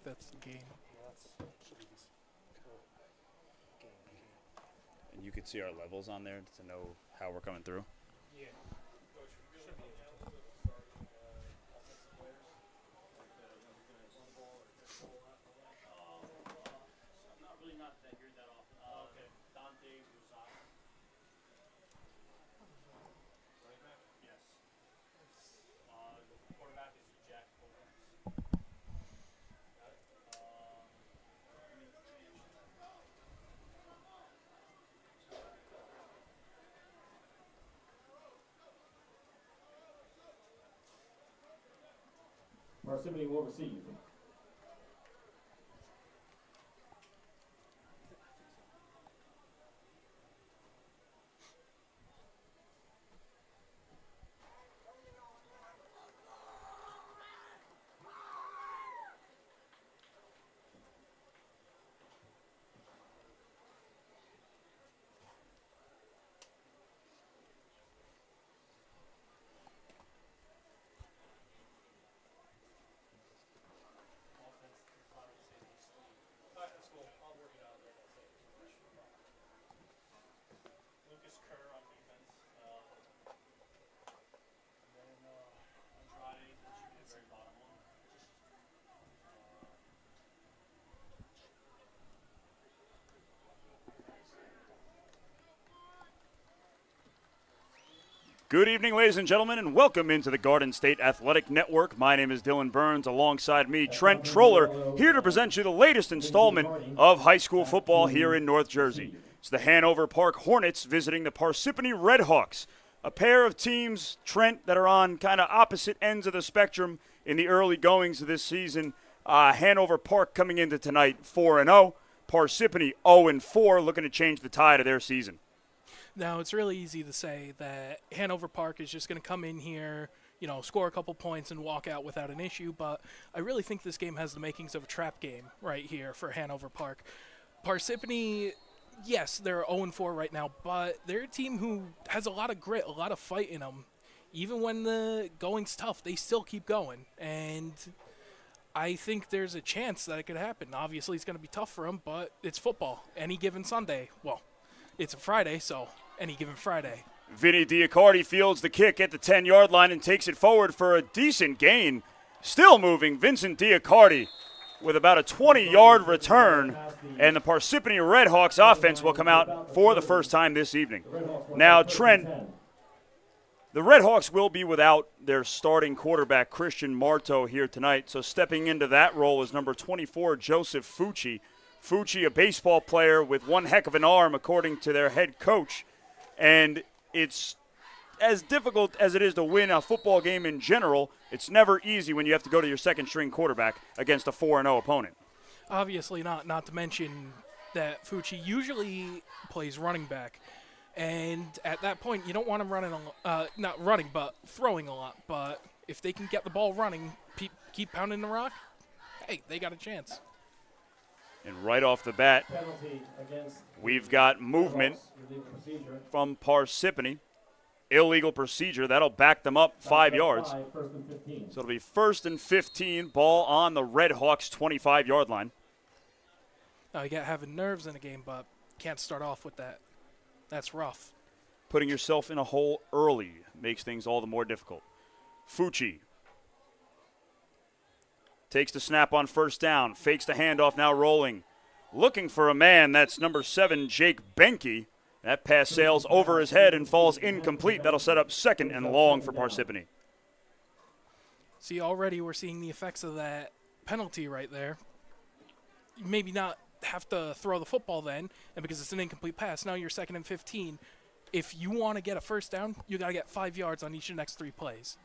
that's the game. And you could see our levels on there to know how we're coming through. Yeah. Parsippany will receive. Good evening, ladies and gentlemen, and welcome into the Garden State Athletic Network. My name is Dylan Burns. Alongside me, Trent Troller, here to present you the latest installment of high school football here in North Jersey. It's the Hanover Park Hornets visiting the Parsippany Red Hawks, a pair of teams, Trent, that are on kind of opposite ends of the spectrum in the early goings of this season. Hanover Park coming into tonight 4-0, Parsippany 0-4, looking to change the tide of their season. Now, it's really easy to say that Hanover Park is just going to come in here, score a couple points and walk out without an issue, but I really think this game has the makings of a trap game right here for Hanover Park. Parsippany, yes, they're 0-4 right now, but they're a team who has a lot of grit, a lot of fight in them. Even when the going's tough, they still keep going, and I think there's a chance that it could happen. Obviously, it's going to be tough for them, but it's football. Any given Sunday, well, it's a Friday, so any given Friday. Vinny Diacardi fields the kick at the 10-yard line and takes it forward for a decent gain. Still moving, Vincent Diacardi with about a 20-yard return, and the Parsippany Red Hawks offense will come out for the first time this evening. Now, Trent, the Red Hawks will be without their starting quarterback, Christian Marteau, here tonight, so stepping into that role is number 24, Joseph Fucci. Fucci, a baseball player with one heck of an arm, according to their head coach. And it's as difficult as it is to win a football game in general, it's never easy when you have to go to your second-string quarterback against a 4-0 opponent. Obviously not to mention that Fucci usually plays running back. And at that point, you don't want him running, not running, but throwing a lot. But if they can get the ball running, keep pounding the rock, hey, they got a chance. And right off the bat, we've got movement from Parsippany. Illegal procedure. That'll back them up 5 yards. So it'll be 1st and 15, ball on the Red Hawks' 25-yard line. You got having nerves in a game, but can't start off with that. That's rough. Putting yourself in a hole early makes things all the more difficult. Fucci takes the snap on first down, fakes the handoff, now rolling. Looking for a man, that's number 7, Jake Benke. That pass sails over his head and falls incomplete. That'll set up 2nd and long for Parsippany. See, already we're seeing the effects of that penalty right there. Maybe not have to throw the football then, and because it's an incomplete pass, now you're 2nd and 15. If you want to get a first down, you got to get 5 yards on each of the next 3 plays.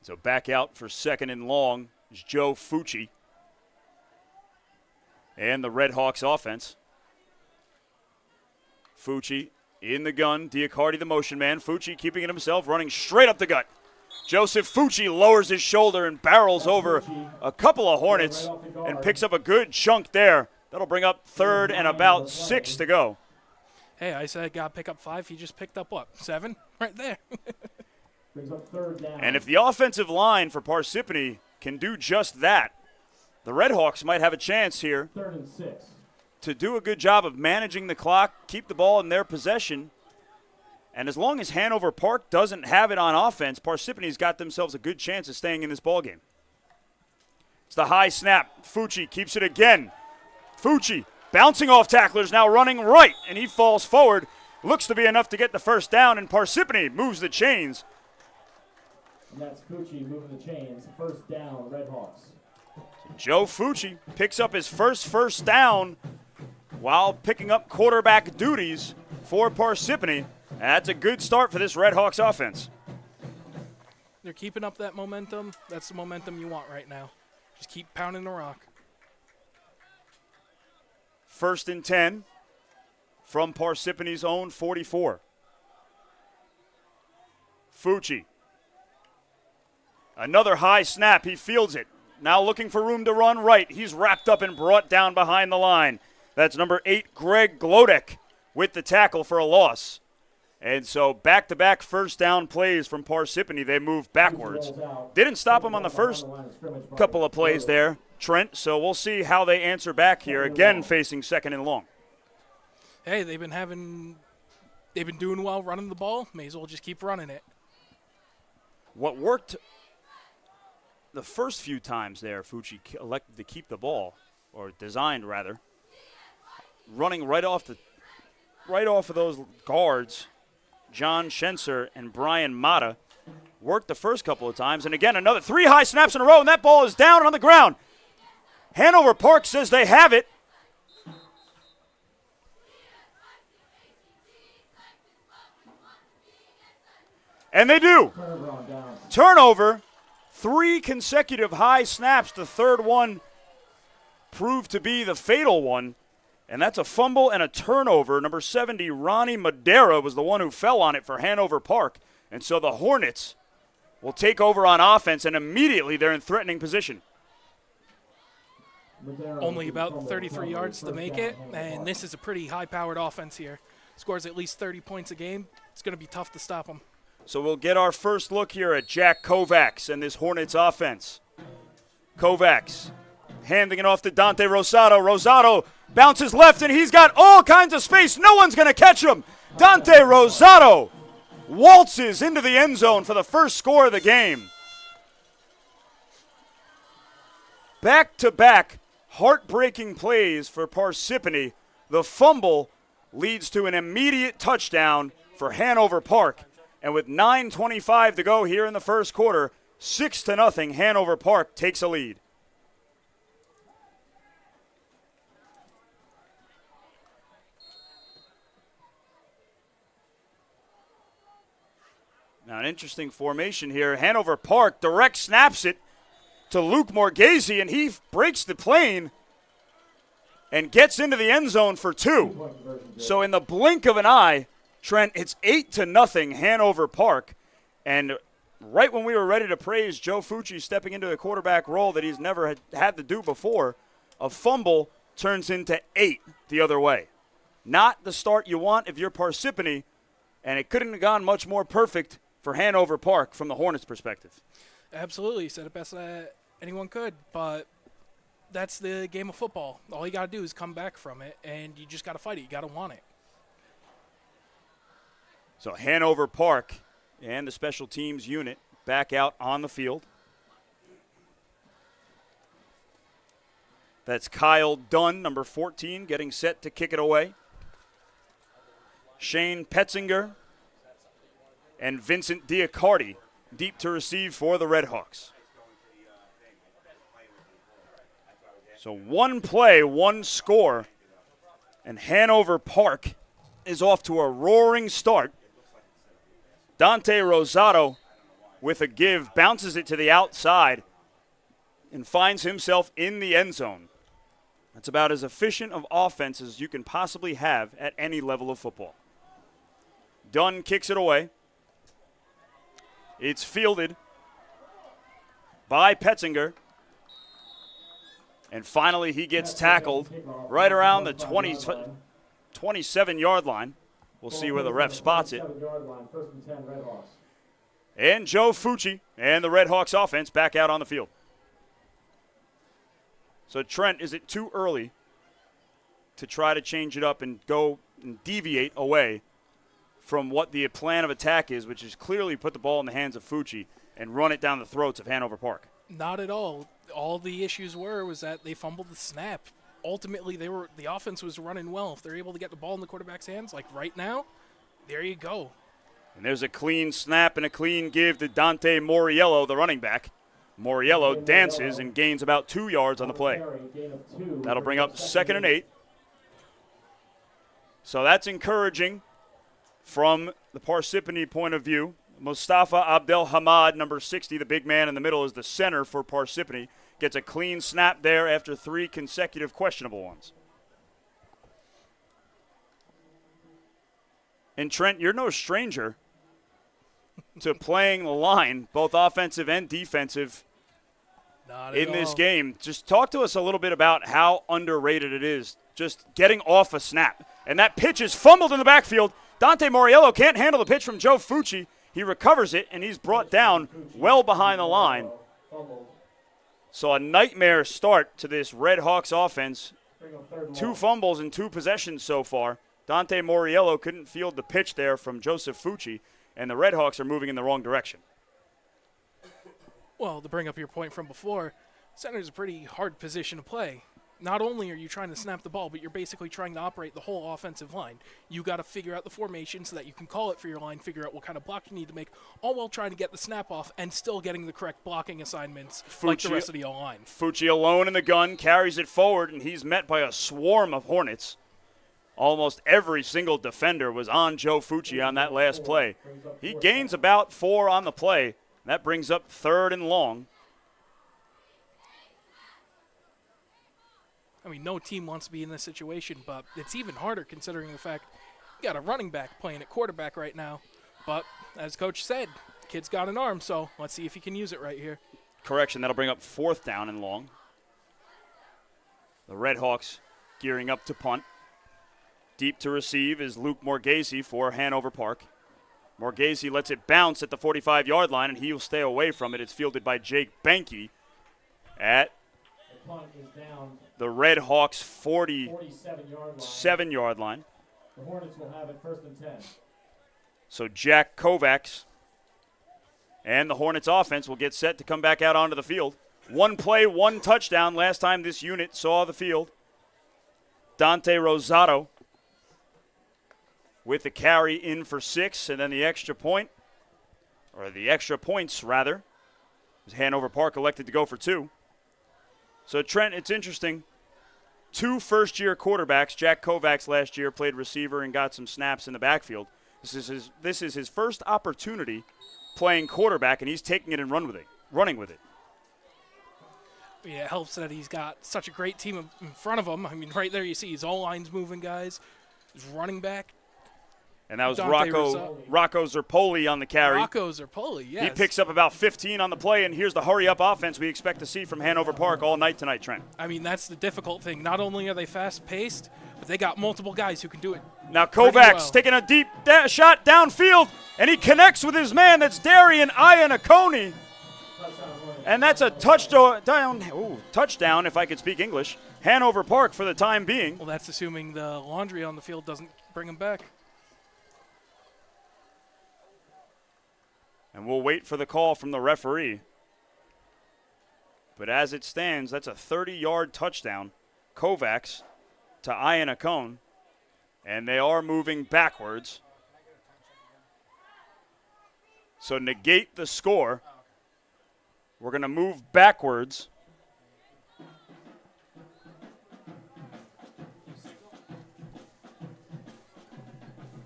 So back out for 2nd and long is Joe Fucci and the Red Hawks offense. Fucci in the gun. Diacardi the motion man. Fucci keeping it himself, running straight up the gut. Joseph Fucci lowers his shoulder and barrels over a couple of Hornets and picks up a good chunk there. That'll bring up 3rd and about 6 to go. Hey, I said got to pick up 5. He just picked up, what, 7? Right there. Brings up 3rd down. And if the offensive line for Parsippany can do just that, the Red Hawks might have a chance here 3rd and 6. to do a good job of managing the clock, keep the ball in their possession. And as long as Hanover Park doesn't have it on offense, Parsippany's got themselves a good chance of staying in this ballgame. It's the high snap. Fucci keeps it again. Fucci bouncing off tacklers, now running right, and he falls forward. Looks to be enough to get the first down, and Parsippany moves the chains. And that's Fucci moving the chains. 1st down, Red Hawks. Joe Fucci picks up his first down while picking up quarterback duties for Parsippany. That's a good start for this Red Hawks offense. They're keeping up that momentum. That's the momentum you want right now. Just keep pounding the rock. 1st and 10 from Parsippany's own 44. Fucci. Another high snap. He fields it. Now looking for room to run right. He's wrapped up and brought down behind the line. That's number 8, Greg Glodek, with the tackle for a loss. And so back-to-back first down plays from Parsippany. They move backwards. Didn't stop him on the first couple of plays there, Trent. So we'll see how they answer back here, again facing 2nd and long. Hey, they've been doing well running the ball. May as well just keep running it. What worked the first few times there, Fucci elected to keep the ball, or designed rather, running right off of those guards. John Schenser and Brian Mata worked the first couple of times. And again, another 3 high snaps in a row, and that ball is down on the ground. Hanover Park says they have it. And they do. Turnover. 3 consecutive high snaps. The third one proved to be the fatal one. And that's a fumble and a turnover. Number 70, Ronnie Madera, was the one who fell on it for Hanover Park. And so the Hornets will take over on offense, and immediately they're in threatening position. Only about 33 yards to make it, and this is a pretty high-powered offense here. Scores at least 30 points a game. It's going to be tough to stop them. So we'll get our first look here at Jack Kovacs and this Hornets offense. Kovacs handing it off to Dante Rosado. Rosado bounces left, and he's got all kinds of space. No one's going to catch him. Dante Rosado waltzes into the end zone for the first score of the game. Back-to-back heartbreaking plays for Parsippany. The fumble leads to an immediate touchdown for Hanover Park. And with 9:25 to go here in the first quarter, 6-0, Hanover Park takes a lead. Now an interesting formation here. Hanover Park direct snaps it to Luke Morghese, and he breaks the plane and gets into the end zone for 2. So in the blink of an eye, Trent, it's 8-0 Hanover Park. And right when we were ready to praise Joe Fucci stepping into the quarterback role that he's never had to do before, a fumble turns into 8 the other way. Not the start you want if you're Parsippany, and it couldn't have gone much more perfect for Hanover Park from the Hornets' perspective. Absolutely. Said it best that anyone could, but that's the game of football. All you got to do is come back from it, and you just got to fight it. You got to want it. So Hanover Park and the special teams unit back out on the field. That's Kyle Dunn, number 14, getting set to kick it away. Shane Petzinger and Vincent Diacardi deep to receive for the Red Hawks. So one play, one score, and Hanover Park is off to a roaring start. Dante Rosado with a give, bounces it to the outside, and finds himself in the end zone. That's about as efficient of offense as you can possibly have at any level of football. Dunn kicks it away. It's fielded by Petzinger. And finally he gets tackled right around the 27-yard line. We'll see where the ref spots it. And Joe Fucci and the Red Hawks offense back out on the field. So, Trent, is it too early to try to change it up and go and deviate away from what the plan of attack is, which is clearly put the ball in the hands of Fucci and run it down the throats of Hanover Park? Not at all. All the issues was that they fumbled the snap. Ultimately, the offense was running well. If they're able to get the ball in the quarterback's hands, like right now, there you go. And there's a clean snap and a clean give to Dante Moriello, the running back. Moriello dances and gains about 2 yards on the play. That'll bring up 2nd and 8. So that's encouraging from the Parsippany point of view. Mustafa Abdelhamad, number 60, the big man in the middle, is the center for Parsippany. Gets a clean snap there after 3 consecutive questionable ones. And Trent, you're no stranger to playing the line, both offensive and defensive, in this game. Just talk to us a little bit about how underrated it is, just getting off a snap. And that pitch is fumbled in the backfield. Dante Moriello can't handle the pitch from Joe Fucci. He recovers it, and he's brought down well behind the line. So a nightmare start to this Red Hawks offense. 2 fumbles and 2 possessions so far. Dante Moriello couldn't field the pitch there from Joseph Fucci, and the Red Hawks are moving in the wrong direction. Well, to bring up your point from before, center is a pretty hard position to play. Not only are you trying to snap the ball, but you're basically trying to operate the whole offensive line. You got to figure out the formation so that you can call it for your line, figure out what kind of block you need to make, all while trying to get the snap off and still getting the correct blocking assignments like the rest of the O-line. Fucci alone in the gun, carries it forward, and he's met by a swarm of Hornets. Almost every single defender was on Joe Fucci on that last play. He gains about 4 on the play. That brings up 3rd and long. I mean, no team wants to be in this situation, but it's even harder considering the fact you got a running back playing at quarterback right now. But as Coach said, kid's got an arm, so let's see if he can use it right here. Correction, that'll bring up 4th down and long. The Red Hawks gearing up to punt. Deep to receive is Luke Morghese for Hanover Park. Morghese lets it bounce at the 45-yard line, and he'll stay away from it. It's fielded by Jake Benke at the Red Hawks' 47-yard line. The Hornets will have it 1st and 10. So Jack Kovacs and the Hornets offense will get set to come back out onto the field. 1 play, 1 touchdown last time this unit saw the field. Dante Rosado with the carry in for 6, and then the extra point, or the extra points rather, as Hanover Park elected to go for 2. So Trent, it's interesting. 2 first-year quarterbacks. Jack Kovacs last year played receiver and got some snaps in the backfield. This is his first opportunity playing quarterback, and he's taking it and running with it. Yeah, it helps that he's got such a great team in front of him. I mean, right there you see his O-line's moving guys, his running back. And that was Rocco Zerpoli on the carry. Rocco Zerpoli, yes. He picks up about 15 on the play, and here's the hurry-up offense we expect to see from Hanover Park all night tonight, Trent. I mean, that's the difficult thing. Not only are they fast-paced, but they got multiple guys who can do it. Now Kovacs taking a deep shot downfield, and he connects with his man. That's Darian Iannacone. And that's a touchdown, if I could speak English. Hanover Park for the time being. Well, that's assuming the laundry on the field doesn't bring him back. And we'll wait for the call from the referee. But as it stands, that's a 30-yard touchdown. Kovacs to Iannacone. And they are moving backwards. So negate the score. We're going to move backwards.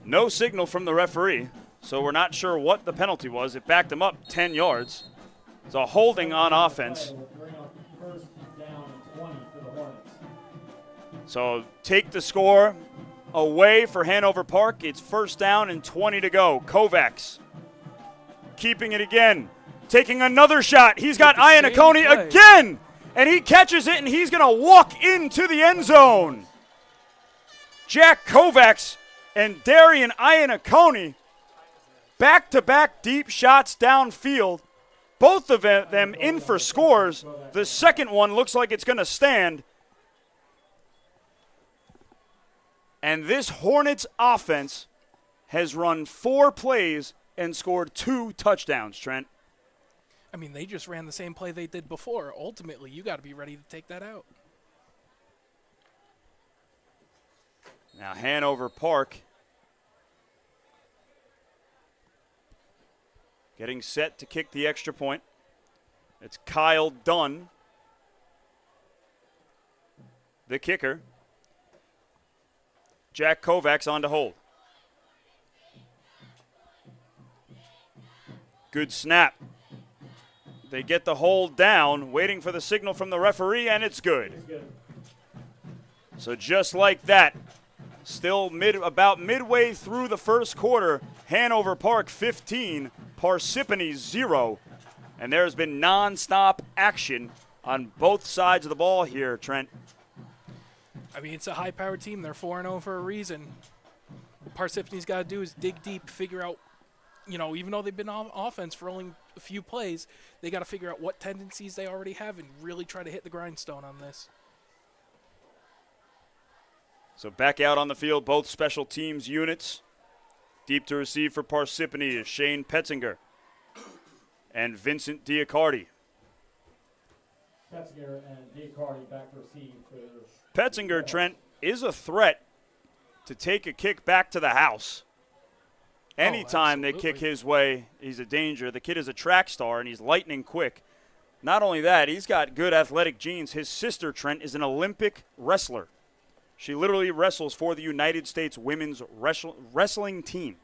No signal from the referee. So we're not sure what the penalty was. It backed him up 10 yards. It's a holding on offense. So take the score away for Hanover Park. It's 1st down and 20 to go. Kovacs keeping it again. Taking another shot. He's got Iannacone again. And he catches it, and he's going to walk into the end zone. Jack Kovacs and Darian Iannacone. Back-to-back deep shots downfield. both of them in for scores. The second one looks like it's going to stand. And this Hornets offense has run 4 plays and scored 2 touchdowns, Trent. I mean, they just ran the same play they did before. Ultimately, you got to be ready to take that out. Now Hanover Park getting set to kick the extra point. It's Kyle Dunn, the kicker. Jack Kovacs on to hold. Good snap. They get the hold down, waiting for the signal from the referee, and it's good. So just like that, still about midway through the first quarter, Hanover Park 15, Parsippany 0. And there's been nonstop action on both sides of the ball here, Trent. I mean, it's a high-powered team. They're 4-0 for a reason. What Parsippany's got to do is dig deep, figure out, even though they've been on offense for only a few plays, they got to figure out what tendencies they already have and really try to hit the grindstone on this. So back out on the field, both special teams units. Deep to receive for Parsippany is Shane Petzinger and Vincent Diacardi. Petzinger and Diacardi back to receive for Petzinger, Trent, is a threat to take a kick back to the house. Anytime they kick his way, he's a danger. The kid is a track star, and he's lightning quick. Not only that, he's got good athletic genes. His sister, Trent, is an Olympic wrestler. She literally wrestles for the United States women's wrestling team.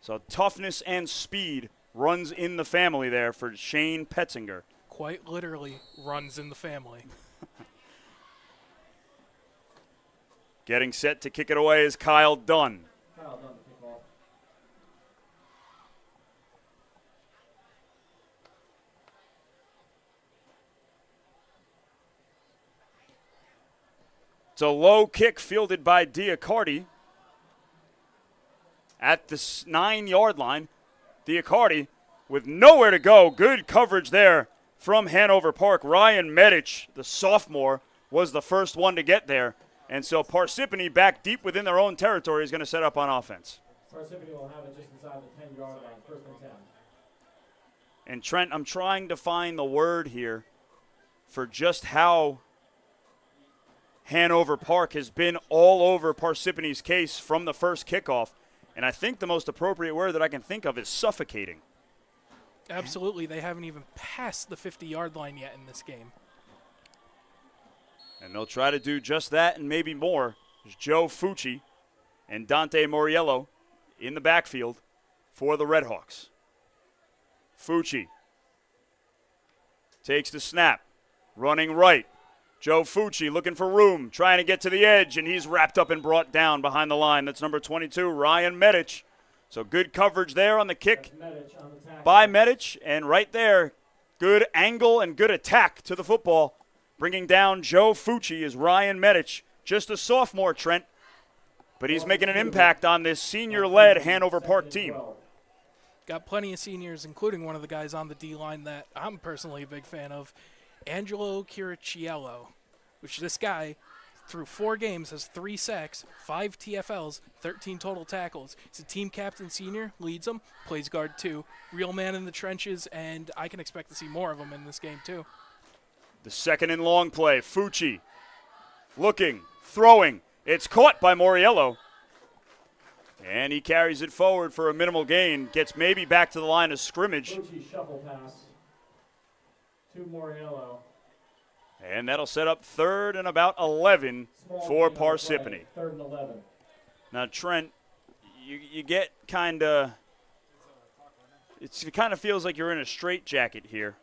So toughness and speed runs in the family there for Shane Petzinger. Quite literally runs in the family. Getting set to kick it away is Kyle Dunn. Kyle Dunn to kick off. It's a low kick fielded by Diacardi at the 9-yard line. Diacardi with nowhere to go. Good coverage there from Hanover Park. Ryan Medic, the sophomore, was the first one to get there. And so Parsippany, back deep within their own territory, is going to set up on offense. Parsippany will have it just inside the 10-yard line, 1st and 10. And Trent, I'm trying to find the word here for just how Hanover Park has been all over Parsippany's case from the first kickoff. And I think the most appropriate word that I can think of is suffocating. Absolutely. They haven't even passed the 50-yard line yet in this game. And they'll try to do just that and maybe more. There's Joe Fucci and Dante Moriello in the backfield for the Red Hawks. Fucci takes the snap, running right. Joe Fucci looking for room, trying to get to the edge, and he's wrapped up and brought down behind the line. That's number 22, Ryan Medic. So good coverage there on the kick by Medic, and right there, good angle and good attack to the football. Bringing down Joe Fucci is Ryan Medic, just a sophomore, Trent, but he's making an impact on this senior-led Hanover Park team. Got plenty of seniors, including one of the guys on the D-line that I'm personally a big fan of, Angelo Chiricciello, which this guy, through 4 games, has 3 sacks, 5 TFLs, 13 total tackles. He's a team captain senior, leads them, plays guard too, real man in the trenches, and I can expect to see more of him in this game too. The second and long play, Fucci looking, throwing. It's caught by Moriello. And he carries it forward for a minimal gain, gets maybe back to the line of scrimmage. Fucci shuffle pass to Moriello. And that'll set up 3rd and about 11 for Parsippany. 3rd and 11. Now, Trent, you get kind of – it kind of feels like you're in a straitjacket here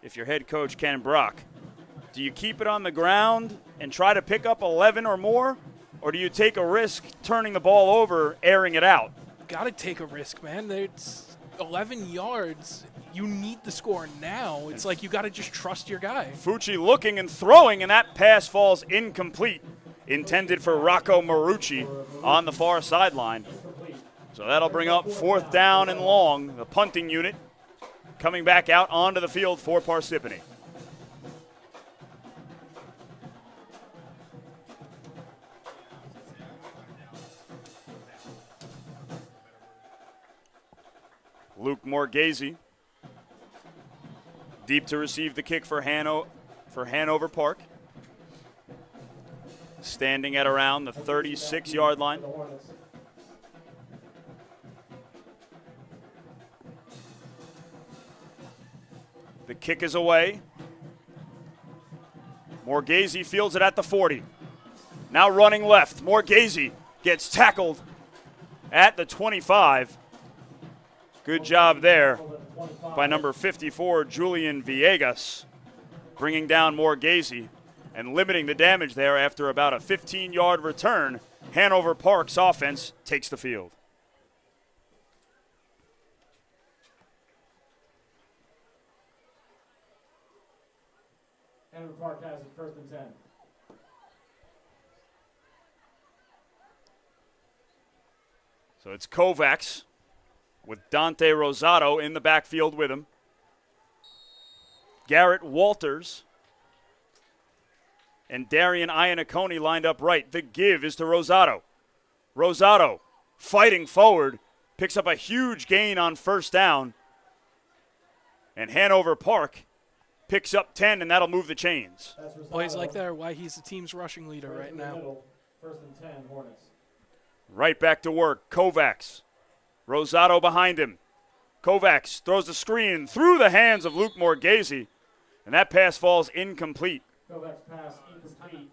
if you're head coach Ken Brock. Do you keep it on the ground and try to pick up 11 or more, or do you take a risk turning the ball over, airing it out? Got to take a risk, man. It's 11 yards. You need the score now. It's like you got to just trust your guy. Fucci looking and throwing, and that pass falls incomplete. Intended for Rocco Marucci on the far sideline. So that'll bring up 4th down and long. The punting unit coming back out onto the field for Parsippany. Luke Morghese deep to receive the kick for Hanover Park. Standing at around the 36-yard line. The kick is away. Morghese fields it at the 40. Now running left. Morghese gets tackled at the 25. Good job there by number 54, Julian Villegas, bringing down Morghese and limiting the damage there after about a 15-yard return. Hanover Park's offense takes the field. Hanover Park has it, 1st and 10. So it's Kovacs with Dante Rosado in the backfield with him. Garrett Walters and Darian Iannacone lined up right. The give is to Rosado. Rosado fighting forward, picks up a huge gain on 1st down. And Hanover Park picks up 10, and that'll move the chains. Plays like that are why he's the team's rushing leader right now. 1st and 10, Hornets. Right back to work. Kovacs. Rosado behind him. Kovacs throws the screen through the hands of Luke Morghese, and that pass falls incomplete. Kovacs pass incomplete.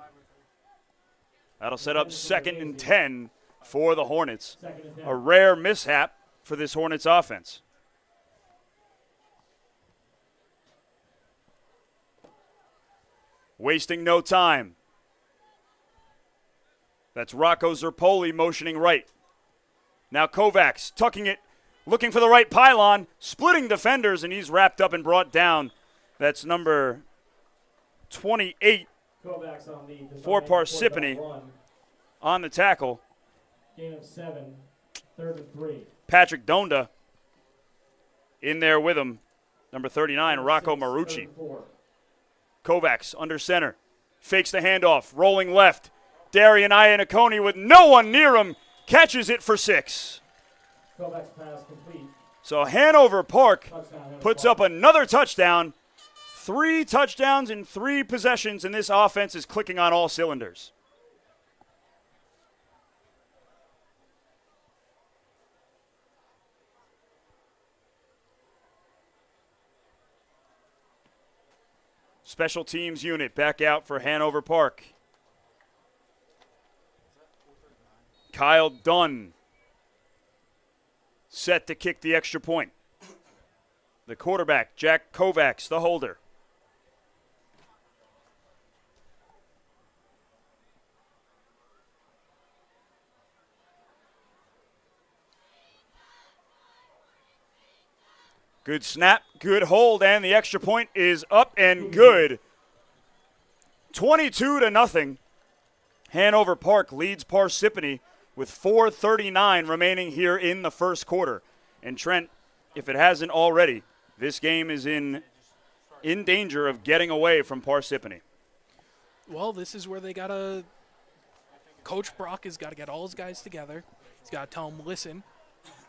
That'll set up 2nd and 10 for the Hornets. A rare mishap for this Hornets offense. Wasting no time. That's Rocco Zerpoli motioning right. Now Kovacs tucking it, looking for the right pylon, splitting defenders, and he's wrapped up and brought down. That's number 28 for Parsippany on the tackle. Gain of 7, 3rd and 3. Patrick Donda in there with him. Number 39, Rocco Marucci. Kovacs under center. Fakes the handoff, rolling left. Darian Iannacone with no one near him. Catches it for 6. Kovacs pass complete. So Hanover Park Touchdown, puts up another touchdown. 3 touchdowns in 3 possessions, and this offense is clicking on all cylinders. Special teams unit back out for Hanover Park. Kyle Dunn set to kick the extra point. The quarterback, Jack Kovacs, the holder. Good snap, good hold, and the extra point is up and good. 22-0. Hanover Park leads Parsippany with 4:39 remaining here in the first quarter. And Trent, if it hasn't already, this game is in danger of getting away from Parsippany. Well, this is where they got to – Coach Brock has got to get all his guys together. He's got to tell them, listen,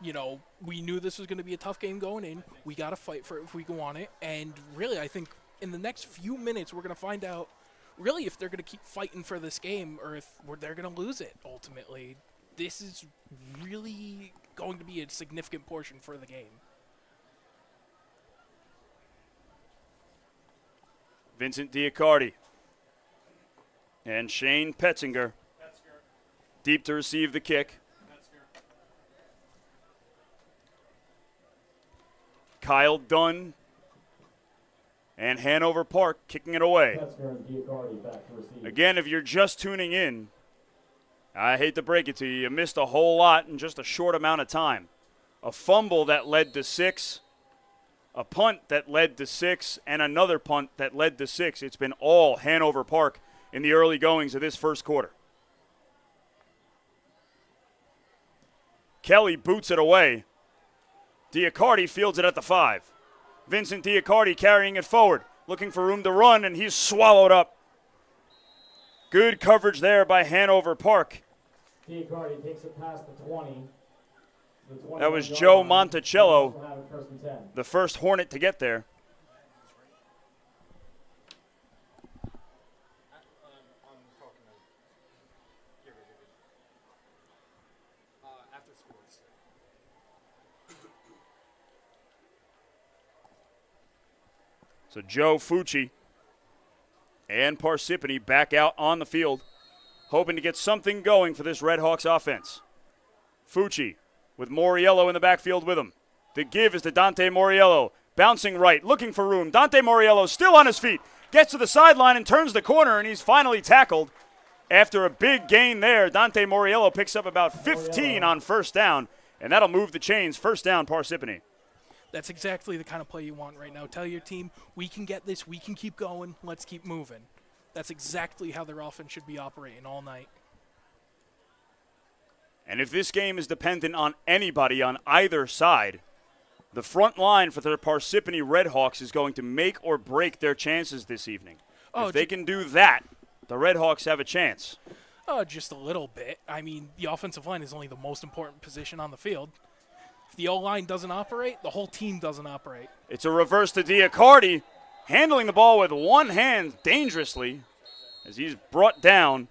you know, we knew this was going to be a tough game going in. We got to fight for it if we want it. And really, I think in the next few minutes we're going to find out really if they're going to keep fighting for this game or if they're going to lose it ultimately. This is really going to be a significant portion for the game. Vincent Diacardi and Shane Petzinger deep to receive the kick. Kyle Dunn and Hanover Park kicking it away. Again, if you're just tuning in, I hate to break it to you, you missed a whole lot in just a short amount of time. A fumble that led to 6, a punt that led to 6, and another punt that led to 6. It's been all Hanover Park in the early goings of this first quarter. Kelly boots it away. Diacardi fields it at the 5. Vincent Diacardi carrying it forward, looking for room to run, and he's swallowed up. Good coverage there by Hanover Park. Diacardi takes it past the 20. That was Joe Monticello, the first Hornet to get there. So Joe Fucci and Parsippany back out on the field, hoping to get something going for this Red Hawks offense. Fucci with Moriello in the backfield with him. The give is to Dante Moriello, bouncing right, looking for room. Dante Moriello still on his feet, gets to the sideline and turns the corner, and he's finally tackled. After a big gain there, Dante Moriello picks up about 15 on first down, and that'll move the chains. First down, Parsippany. That's exactly the kind of play you want right now. Tell your team, we can get this, we can keep going, let's keep moving. That's exactly how their offense should be operating all night. And if this game is dependent on anybody on either side, the front line for the Parsippany Red Hawks is going to make or break their chances this evening. If they can do that, the Red Hawks have a chance. Oh, just a little bit. I mean, the offensive line is only the most important position on the field. If the O-line doesn't operate, the whole team doesn't operate. It's a reverse to Diacardi, handling the ball with one hand dangerously as he's brought down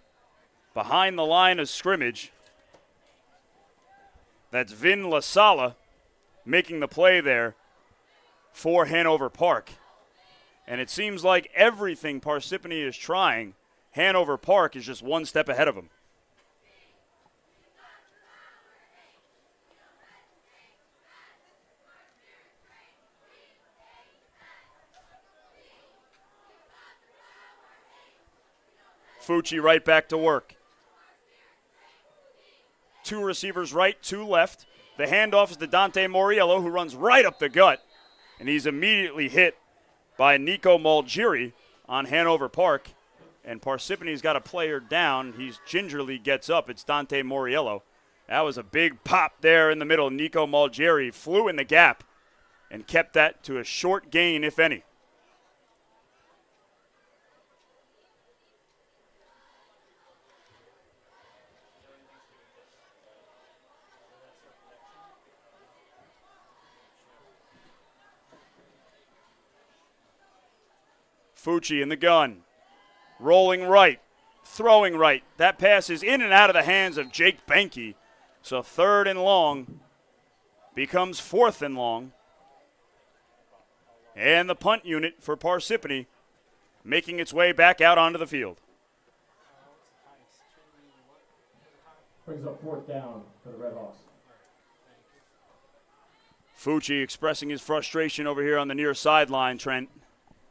behind the line of scrimmage. That's Vin LaSala making the play there for Hanover Park. And it seems like everything Parsippany is trying, Hanover Park is just one step ahead of them. Fucci right back to work. Two receivers right, two left. The handoff is to Dante Moriello, who runs right up the gut, and he's immediately hit by Nico Malgiri on Hanover Park. And Parsippany's got a player down. He gingerly gets up. It's Dante Moriello. That was a big pop there in the middle. Nico Malgiri flew in the gap and kept that to a short gain, if any. Fucci in the gun, rolling right, throwing right. That pass is in and out of the hands of Jake Benke. So 3rd and long becomes 4th and long. And the punt unit for Parsippany making its way back out onto the field. Brings up 4th down for the Red Hawks. Fucci expressing his frustration over here on the near sideline, Trent.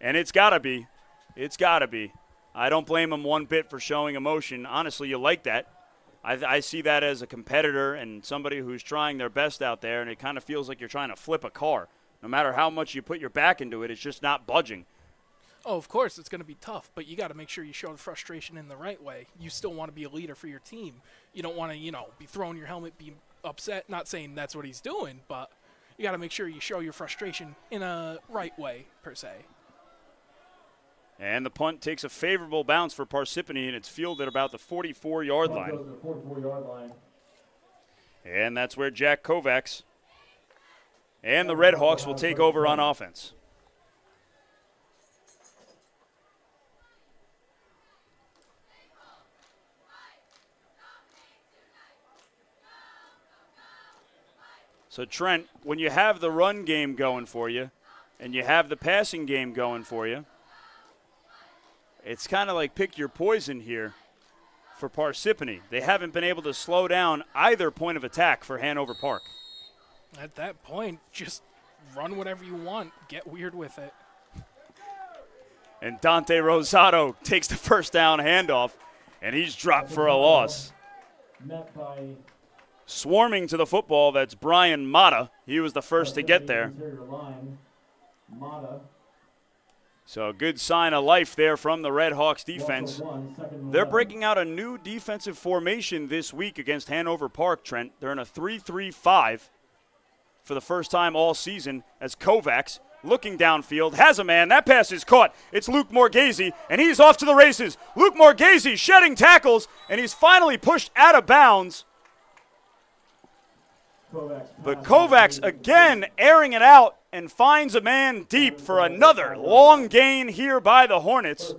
And it's got to be. It's got to be. I don't blame him one bit for showing emotion. Honestly, you like that. I see that as a competitor and somebody who's trying their best out there, and it kind of feels like you're trying to flip a car. No matter how much you put your back into it, it's just not budging. Oh, of course, it's going to be tough, but you got to make sure you show the frustration in the right way. You still want to be a leader for your team. You don't want to, be throwing your helmet, be upset. Not saying that's what he's doing, but you got to make sure you show your frustration in a right way, per se. And the punt takes a favorable bounce for Parsippany, and it's fielded about the 44-yard line. Goes to the 44-yard line. And that's where Jack Kovacs and the Red Hawks will take over on offense. So, Trent, when you have the run game going for you and you have the passing game going for you, it's kind of like pick your poison here for Parsippany. They haven't been able to slow down either point of attack for Hanover Park. At that point, just run whatever you want. Get weird with it. And Dante Rosado takes the first down handoff, and he's dropped for a loss. Met by Swarming to the football, that's Brian Mata. He was the first to get there. interior line. Mata. So a good sign of life there from the Red Hawks defense. They're 11. breaking out a new defensive formation this week against Hanover Park, Trent. They're in a 3-3-5 for the first time all season as Kovacs looking downfield, has a man. That pass is caught. It's Luke Morghese, and he's off to the races. Luke Morghese shedding tackles, and he's finally pushed out of bounds. But Kovacs again airing it out and finds a man deep for another long gain here by the Hornets.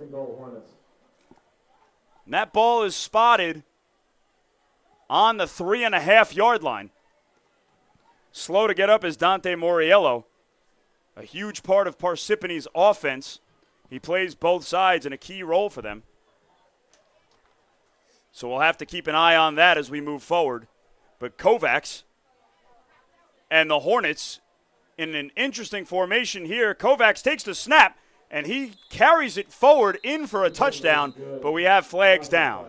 And that ball is spotted on the 3.5-yard line. Slow to get up is Dante Moriello, a huge part of Parsippany's offense. He plays both sides in a key role for them. So we'll have to keep an eye on that as we move forward. But Kovacs and the Hornets in an interesting formation here. Kovacs takes the snap, and he carries it forward in for a touchdown, but we have flags down.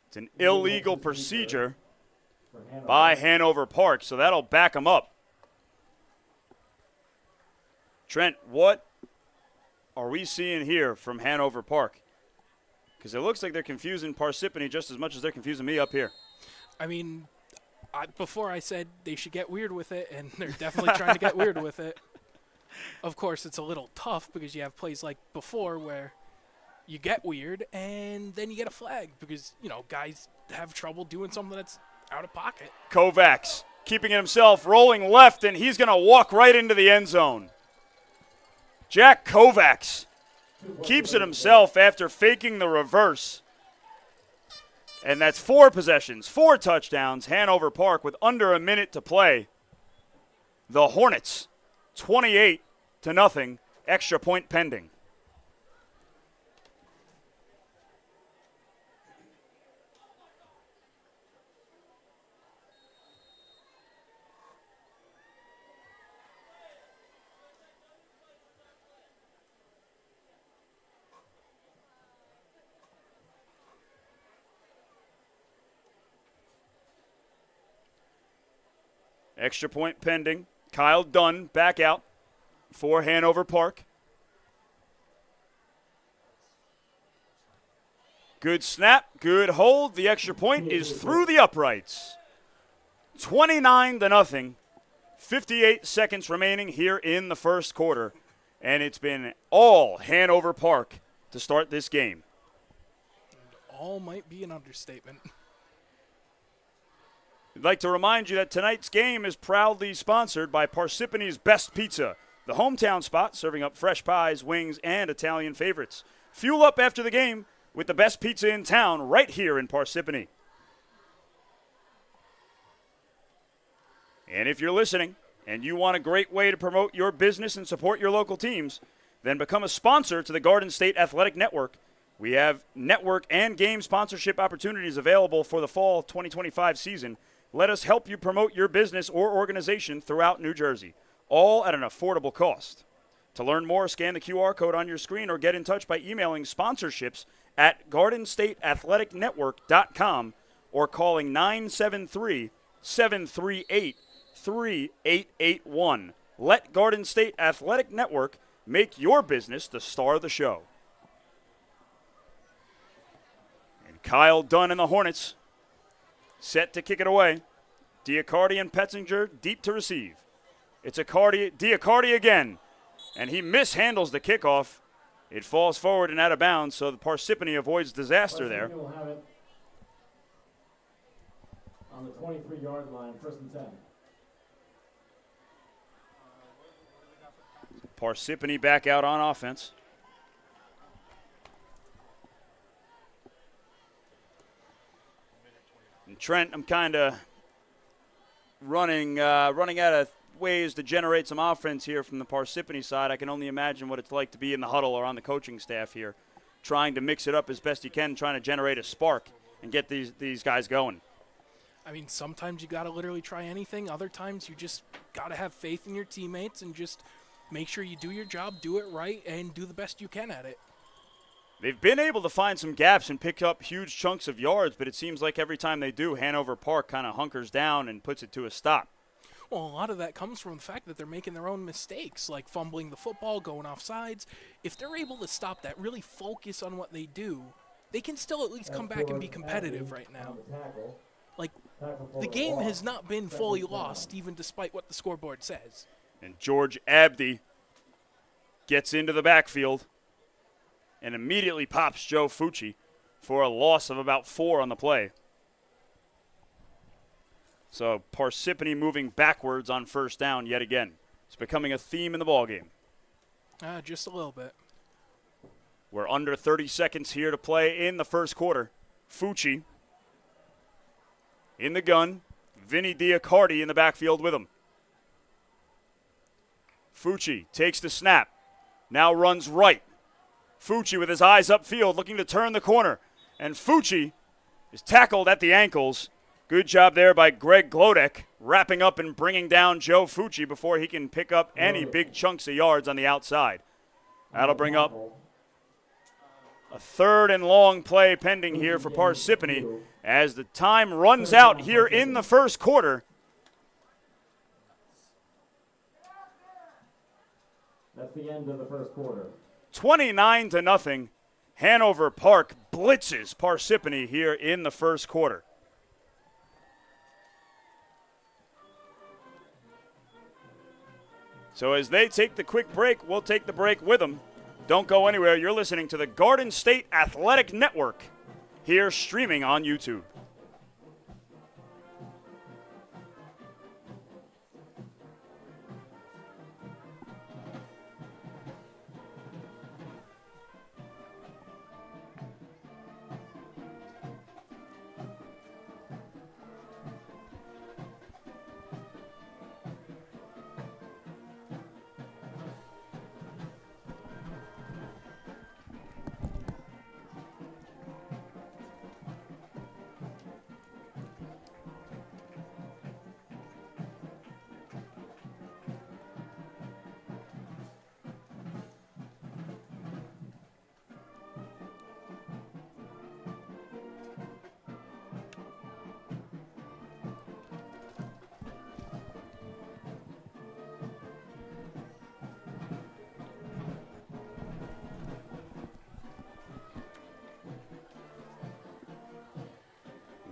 It's an illegal procedure by Hanover Park, so that'll back them up. Trent, what are we seeing here from Hanover Park? Because it looks like they're confusing Parsippany just as much as they're confusing me up here. I mean, before I said they should get weird with it, and they're definitely trying to get weird with it. Of course, it's a little tough because you have plays like before where you get weird and then you get a flag because, you know, guys have trouble doing something that's out of pocket. Kovacs keeping it himself, rolling left, and he's going to walk right into the end zone. Jack Kovacs keeps it himself after faking the reverse. And that's 4 possessions, 4 touchdowns. Hanover Park with under a minute to play. The Hornets, 28-0, extra point pending. Extra point pending. Kyle Dunn back out for Hanover Park. Good snap, good hold. The extra point is through the uprights. 29-0. 58 seconds remaining here in the first quarter. And it's been all Hanover Park to start this game. All might be an understatement. I'd like to remind you that tonight's game is proudly sponsored by Parsippany's Best Pizza, the hometown spot serving up fresh pies, wings, and Italian favorites. Fuel up after the game with the best pizza in town right here in Parsippany. And if you're listening and you want a great way to promote your business and support your local teams, then become a sponsor to the Garden State Athletic Network. We have network and game sponsorship opportunities available for the fall 2025 season. Let us help you promote your business or organization throughout New Jersey, all at an affordable cost. To learn more, scan the QR code on your screen or get in touch by emailing sponsorships at gardenstateathleticnetwork.com or calling 973-738-3881. Let Garden State Athletic Network make your business the star of the show. And Kyle Dunn and the Hornets set to kick it away. Diacardi and Petzinger deep to receive. It's Diacardi again, and he mishandles the kickoff. It falls forward and out of bounds, so the Parsippany avoids disaster there. Will have it on the 23-yard line, 1st and 10. Parsippany back out on offense. And Trent, I'm kind of running out of ways to generate some offense here from the Parsippany side. I can only imagine what it's like to be in the huddle or on the coaching staff here, trying to mix it up as best you can, trying to generate a spark and get these guys going. I mean, sometimes you got to literally try anything. Other times you just got to have faith in your teammates and just make sure you do your job, do it right, and do the best you can at it. They've been able to find some gaps and pick up huge chunks of yards, but it seems like every time they do, Hanover Park kind of hunkers down and puts it to a stop. Well, a lot of that comes from the fact that they're making their own mistakes, like fumbling the football, going off sides. If they're able to stop that, really focus on what they do, they can still at least come back and be competitive right now. Like, the game has not been fully lost, even despite what the scoreboard says. And George Abdi gets into the backfield and immediately pops Joe Fucci for a loss of about 4 on the play. So Parsippany moving backwards on first down yet again. It's becoming a theme in the ballgame. Just a little bit. We're under 30 seconds here to play in the first quarter. Fucci in the gun. Vinny Diacardi in the backfield with him. Fucci takes the snap. Now runs right. Fucci with his eyes upfield looking to turn the corner. And Fucci is tackled at the ankles. Good job there by Greg Glodek, wrapping up and bringing down Joe Fucci before he can pick up any big chunks of yards on the outside. That'll bring up a 3rd and long play pending here for Parsippany as the time runs out here in the first quarter. That's the end of the first quarter. 29-0. Hanover Park blitzes Parsippany here in the first quarter. So as they take the quick break, we'll take the break with them. Don't go anywhere. You're listening to the Garden State Athletic Network here streaming on YouTube.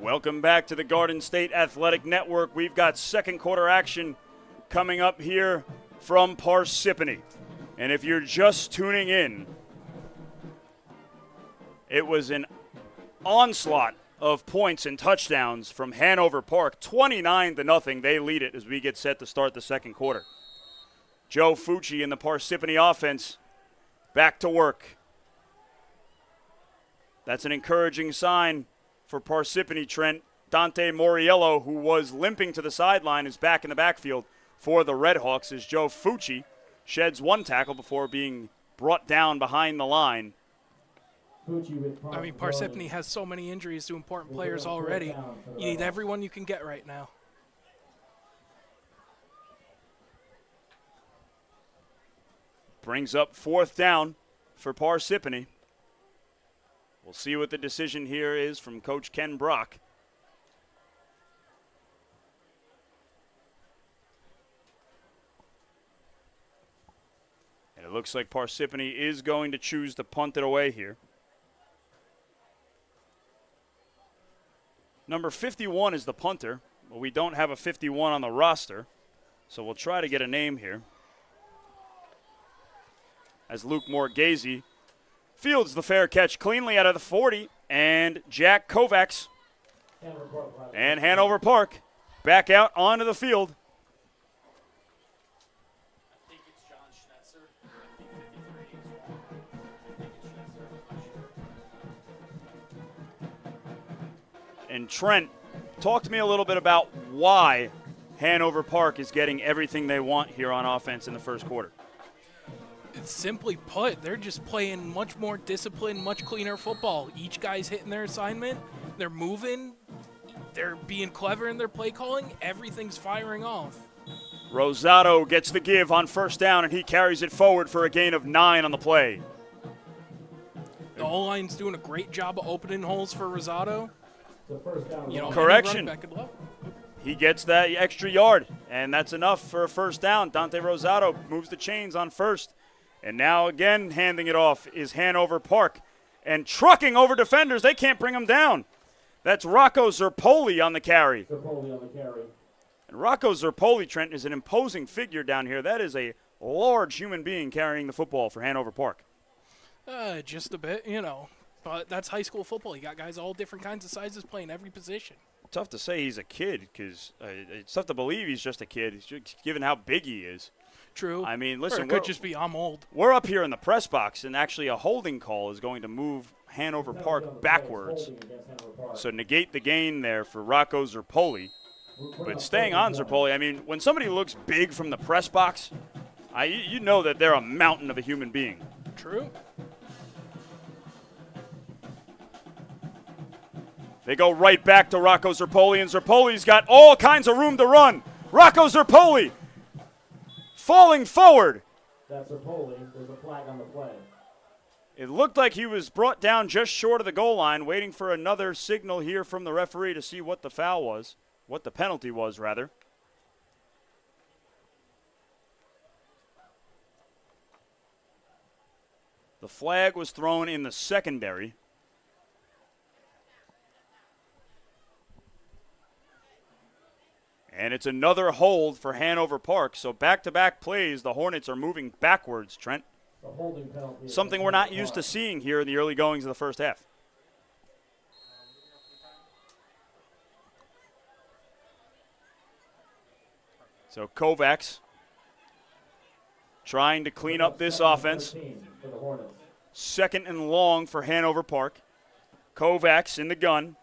Welcome back to the Garden State Athletic Network. We've got second quarter action coming up here from Parsippany. And if you're just tuning in, it was an onslaught of points and touchdowns from Hanover Park. 29-0. They lead it as we get set to start the second quarter. Joe Fucci and the Parsippany offense back to work. That's an encouraging sign for Parsippany, Trent. Dante Moriello, who was limping to the sideline, is back in the backfield for the Red Hawks as Joe Fucci sheds 1 tackle before being brought down behind the line. I mean, Parsippany has so many injuries to important players already. You need everyone you can get right now. Brings up 4th down for Parsippany. We'll see what the decision here is from Coach Ken Brock. And it looks like Parsippany is going to choose to punt it away here. Number 51 is the punter, but we don't have a 51 on the roster, so we'll try to get a name here. As Luke Morghese fields the fair catch cleanly out of the 40, and Jack Kovacs and Hanover Park back out onto the field. I think it's John Schnetzer. I think 53 is wrong. I think it's Schnetzer. And Trent, talk to me a little bit about why Hanover Park is getting everything they want here on offense in the first quarter. Simply put, they're just playing much more disciplined, much cleaner football. Each guy's hitting their assignment. They're moving. They're being clever in their play calling. Everything's firing off. Rosado gets the give on first down, and he carries it forward for a gain of 9 on the play. The O-line's doing a great job of opening holes for Rosado. You know, correction. Back good luck. He gets that extra yard, and that's enough for a first down. Dante Rosado moves the chains on first. And now again handing it off is Hanover Park. and trucking over defenders. They can't bring him down. That's Rocco Zerpoli on the carry. Zerpoli on the carry. And Rocco Zerpoli, Trent, is an imposing figure down here. That is a large human being carrying the football for Hanover Park. Just a bit, But that's high school football. You got guys all different kinds of sizes playing every position. Tough to say he's a kid because it's tough to believe he's just a kid, given how big he is. True. I mean, Or listen, it could just be I'm old. we're up here in the press box, and actually a holding call is going to move Hanover Park backwards. So negate the gain there for Rocco Zerpoli. But staying on Zerpoli, I mean, when somebody looks big from the press box, you know that they're a mountain of a human being. True. They go right back to Rocco Zerpoli, and Zerpoli's got all kinds of room to run. Rocco Zerpoli falling forward. That's Zerpoli. There's a flag on the play. It looked like he was brought down just short of the goal line, waiting for another signal here from the referee to see what the foul was, what the penalty was, rather. The flag was thrown in the secondary. And it's another hold for Hanover Park. So back-to-back plays, the Hornets are moving backwards, Trent. The holding penalty. Something we're not used to seeing here in the early goings of the first half. So Kovacs trying to clean up this offense. For the Hornets. Second and long for Hanover Park. Kovacs in the gun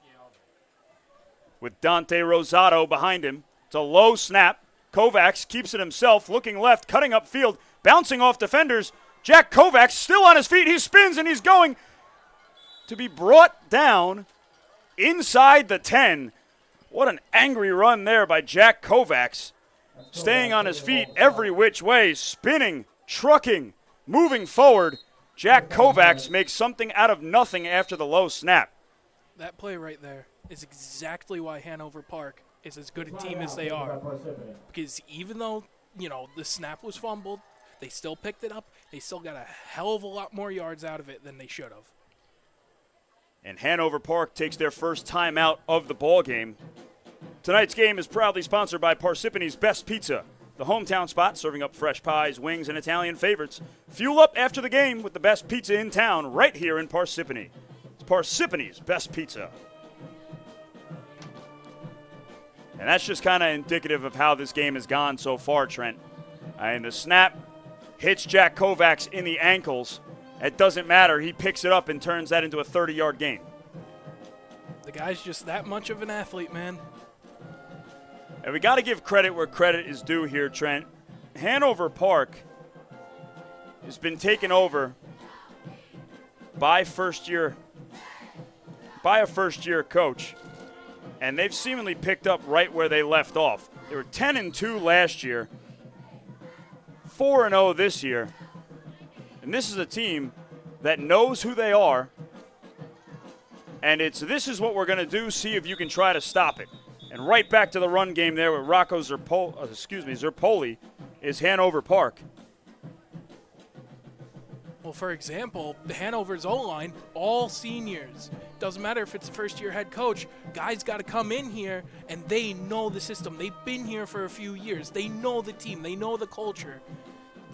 with Dante Rosato behind him. It's a low snap. Kovacs keeps it himself, looking left, cutting upfield, bouncing off defenders. Jack Kovacs still on his feet. He spins and he's going to be brought down inside the 10. What an angry run there by Jack Kovacs. Staying on his feet every which way, spinning, trucking, moving forward. Jack Kovacs makes something out of nothing after the low snap. That play right there is exactly why Hanover Park is as good a team as they are. Because even though, the snap was fumbled, they still picked it up. They still got a hell of a lot more yards out of it than they should have. And Hanover Park takes their first time out of the ball game. Tonight's game is proudly sponsored by Parsippany's Best Pizza, the hometown spot serving up fresh pies, wings, and Italian favorites. Fuel up after the game with the best pizza in town right here in Parsippany. It's Parsippany's Best Pizza. And that's just kind of indicative of how this game has gone so far, Trent. And the snap hits Jack Kovacs in the ankles. It doesn't matter. He picks it up and turns that into a 30-yard gain. The guy's just that much of an athlete, man. And we got to give credit where credit is due here, Trent. Hanover Park has been taken over by a first-year coach, and they've seemingly picked up right where they left off. They were 10-2 last year, 4-0 this year, and this is a team that knows who they are, and this is what we're going to do, see if you can try to stop it. And right back to the run game there with Rocco Zerpoli is Hanover Park. Well, for example, the Hanover's O-line, all seniors. Doesn't matter if it's a first-year head coach. Guys got to come in here, and they know the system. They've been here for a few years. They know the team. They know the culture.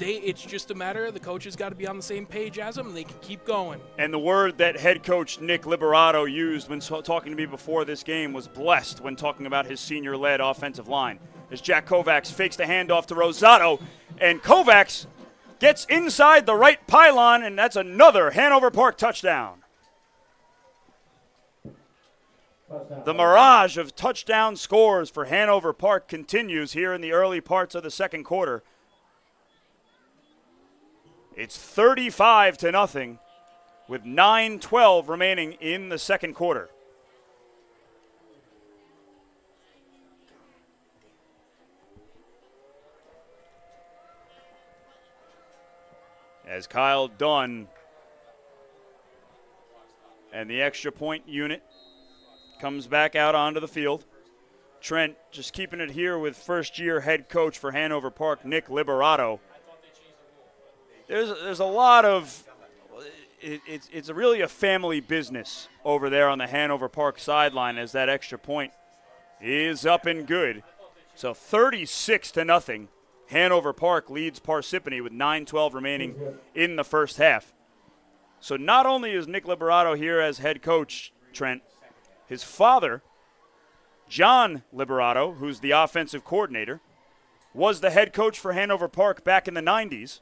It's just a matter of the coaches got to be on the same page as them, and they can keep going. And the word that head coach Nick Liberato used when talking to me before this game was blessed when talking about his senior-led offensive line. As Jack Kovacs fakes the handoff to Rosato, and Kovacs gets inside the right pylon, and that's another Hanover Park touchdown. The mirage of touchdown scores for Hanover Park continues here in the early parts of the second quarter. It's 35-0 with 9:12 remaining in the second quarter. As Kyle Dunn and the extra point unit comes back out onto the field. Trent just keeping it here with first-year head coach for Hanover Park, Nick Liberato. There's a lot of it's really a family business over there on the Hanover Park sideline as that extra point is up and good. So 36-0. Hanover Park leads Parsippany with 9:12 remaining in the first half. So not only is Nick Liberato here as head coach, Trent, his father, John Liberato, who's the offensive coordinator, was the head coach for Hanover Park back in the 90s.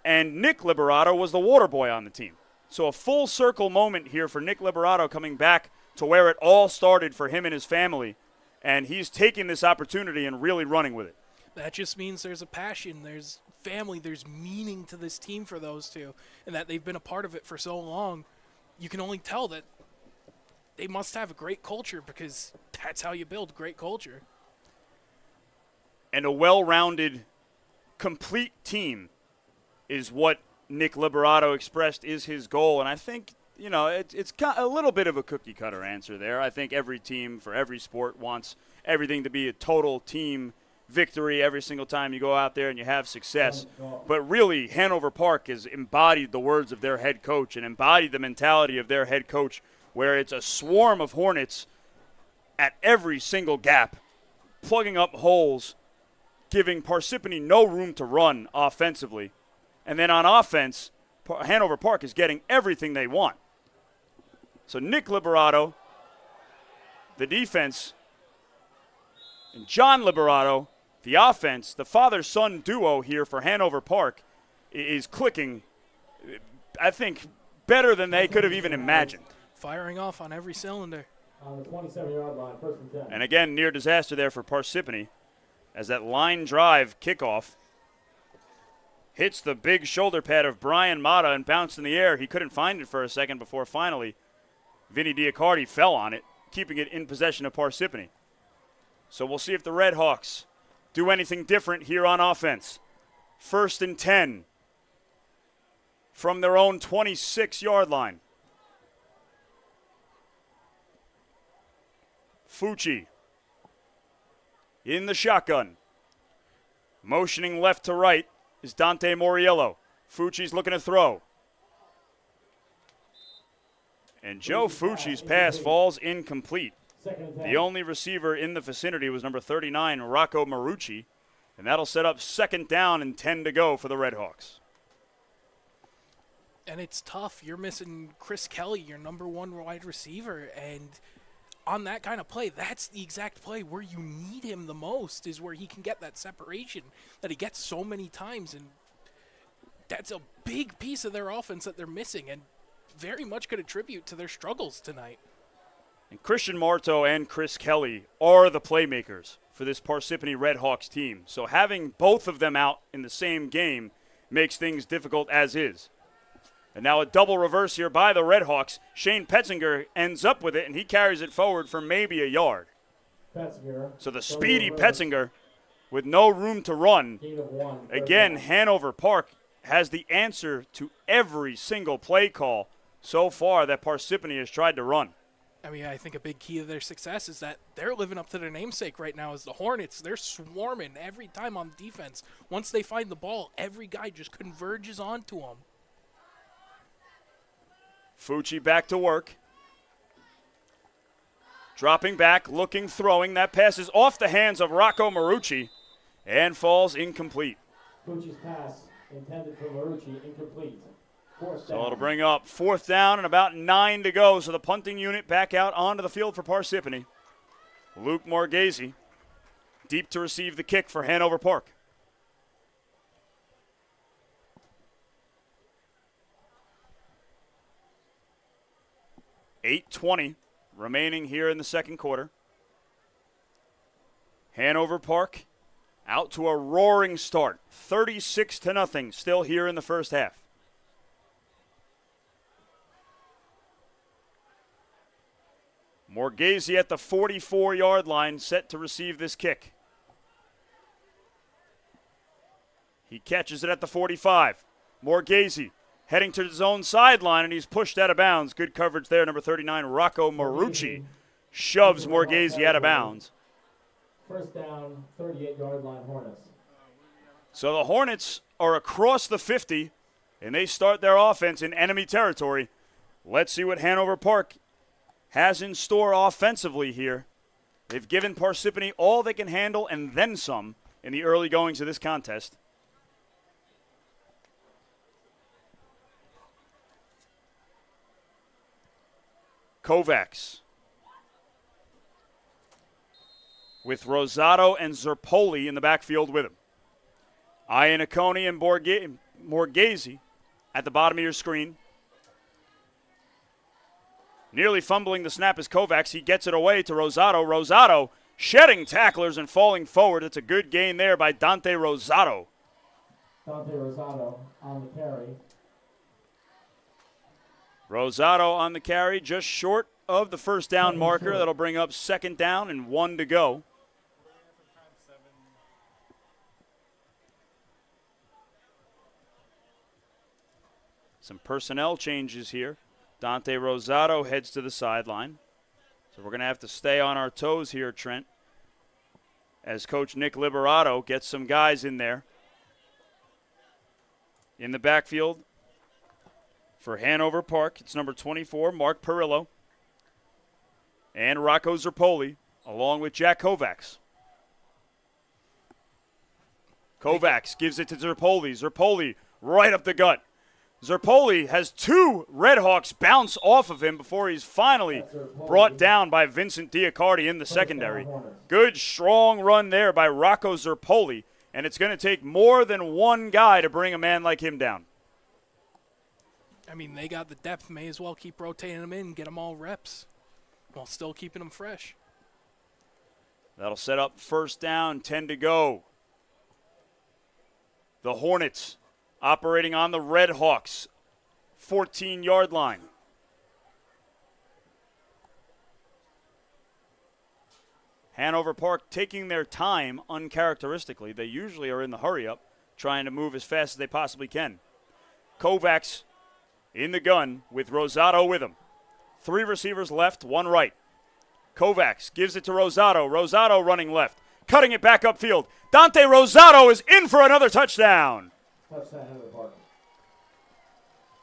And Nick Liberato was the water boy on the team. So a full circle moment here for Nick Liberato coming back to where it all started for him and his family. And he's taking this opportunity and really running with it. That just means there's a passion, there's family, there's meaning to this team for those two, and that they've been a part of it for so long. You can only tell that they must have a great culture, because that's how you build great culture. And a well-rounded, complete team is what Nick Liberato expressed is his goal. And I think, you know, it's a little bit of a cookie-cutter answer there. I think every team for every sport wants everything to be a total team victory every single time you go out there and you have success. But really, Hanover Park has embodied the words of their head coach and embodied the mentality of their head coach, where it's a swarm of Hornets at every single gap, plugging up holes, giving Parsippany no room to run offensively. And then on offense, Hanover Park is getting everything they want. So Nick Liberato, the defense, and John Liberato, the offense, the father-son duo here for Hanover Park is clicking, I think, better than they could have even imagined. Firing off on every cylinder. On the 27-yard line, 1st and 10. And again, near disaster there for Parsippany as that line drive kickoff hits the big shoulder pad of Brian Mata and bounced in the air. He couldn't find it for a second before finally Vinny Diacardi fell on it, keeping it in possession of Parsippany. So we'll see if the Red Hawks do anything different here on offense. 1st and 10 from their own 26-yard line. Fucci in the shotgun. Motioning left to right is Dante Moriello. Fucci's looking to throw. And Joe Fucci's pass falls incomplete. The only receiver in the vicinity was number 39, Rocco Marucci, and that'll set up 2nd down and 10 to go for the Red Hawks. And it's tough. You're missing Chris Kelly, your number one wide receiver, and on that kind of play, that's the exact play where you need him the most, is where he can get that separation that he gets so many times, and that's a big piece of their offense that they're missing, and very much could attribute to their struggles tonight. And Christian Marto and Chris Kelly are the playmakers for this Parsippany Red Hawks team. So having both of them out in the same game makes things difficult as is. And now a double reverse here by the Red Hawks. Shane Petzinger ends up with it, and he carries it forward for maybe a yard. So the speedy Petzinger with no room to run. Again, Hanover Park has the answer to every single play call so far that Parsippany has tried to run. I mean, I think a big key of their success is that they're living up to their namesake right now as the Hornets. They're swarming every time on defense. Once they find the ball, every guy just converges onto them. Fucci back to work. Dropping back, looking, throwing. That pass is off the hands of Rocco Marucci and falls incomplete. Fucci's pass intended for Marucci, incomplete. So it'll bring up 4th down and about 9 to go. So the punting unit back out onto the field for Parsippany. Luke Morghese deep to receive the kick for Hanover Park. .8:20 remaining here in the second quarter. Hanover Park out to a roaring start. 36-0 still here in the first half. Morghese at the 44-yard line, set to receive this kick. He catches it at the 45. Morghese heading to his own sideline, and he's pushed out of bounds. Good coverage there, number 39, Rocco Marucci shoves Morghese out of bounds. 1st down, 38-yard line, Hornets. So the Hornets are across the 50 and they start their offense in enemy territory. Let's see what Hanover Park has in store offensively here. They've given Parsippany all they can handle and then some in the early goings of this contest. Kovacs with Rosado and Zerpoli in the backfield with him. Iannacone and Borghese at the bottom of your screen. Nearly fumbling the snap is Kovacs. He gets it away to Rosado. Rosado shedding tacklers and falling forward. It's a good gain there by Dante Rosado. Dante Rosado on the carry. Rosado on the carry, just short of the first down marker. That'll bring up 2nd down and 1 to go. Some personnel changes here. Dante Rosado heads to the sideline. So we're going to have to stay on our toes here, Trent, as Coach Nick Liberato gets some guys in there. In the backfield for Hanover Park, it's number 24, Mark Perillo, and Rocco Zerpoli, along with Jack Kovacs. Kovacs gives it to Zerpoli. Zerpoli right up the gut. Zerpoli has 2 Red Hawks bounce off of him before he's finally brought down by Vincent Diacardi in the secondary. Good, strong run there by Rocco Zerpoli, and it's going to take more than one guy to bring a man like him down. I mean, they got the depth. May as well keep rotating them in, get them all reps while still keeping them fresh. That'll set up 1st down, 10 to go. The Hornets operating on the Red Hawks, 14-yard line. Hanover Park taking their time uncharacteristically. They usually are in the hurry-up, trying to move as fast as they possibly can. Kovacs in the gun with Rosado with him. 3 receivers left, 1 right. Kovacs gives it to Rosado. Rosado running left, cutting it back upfield. Dante Rosado is in for another touchdown. Touchdown, Hanover Park.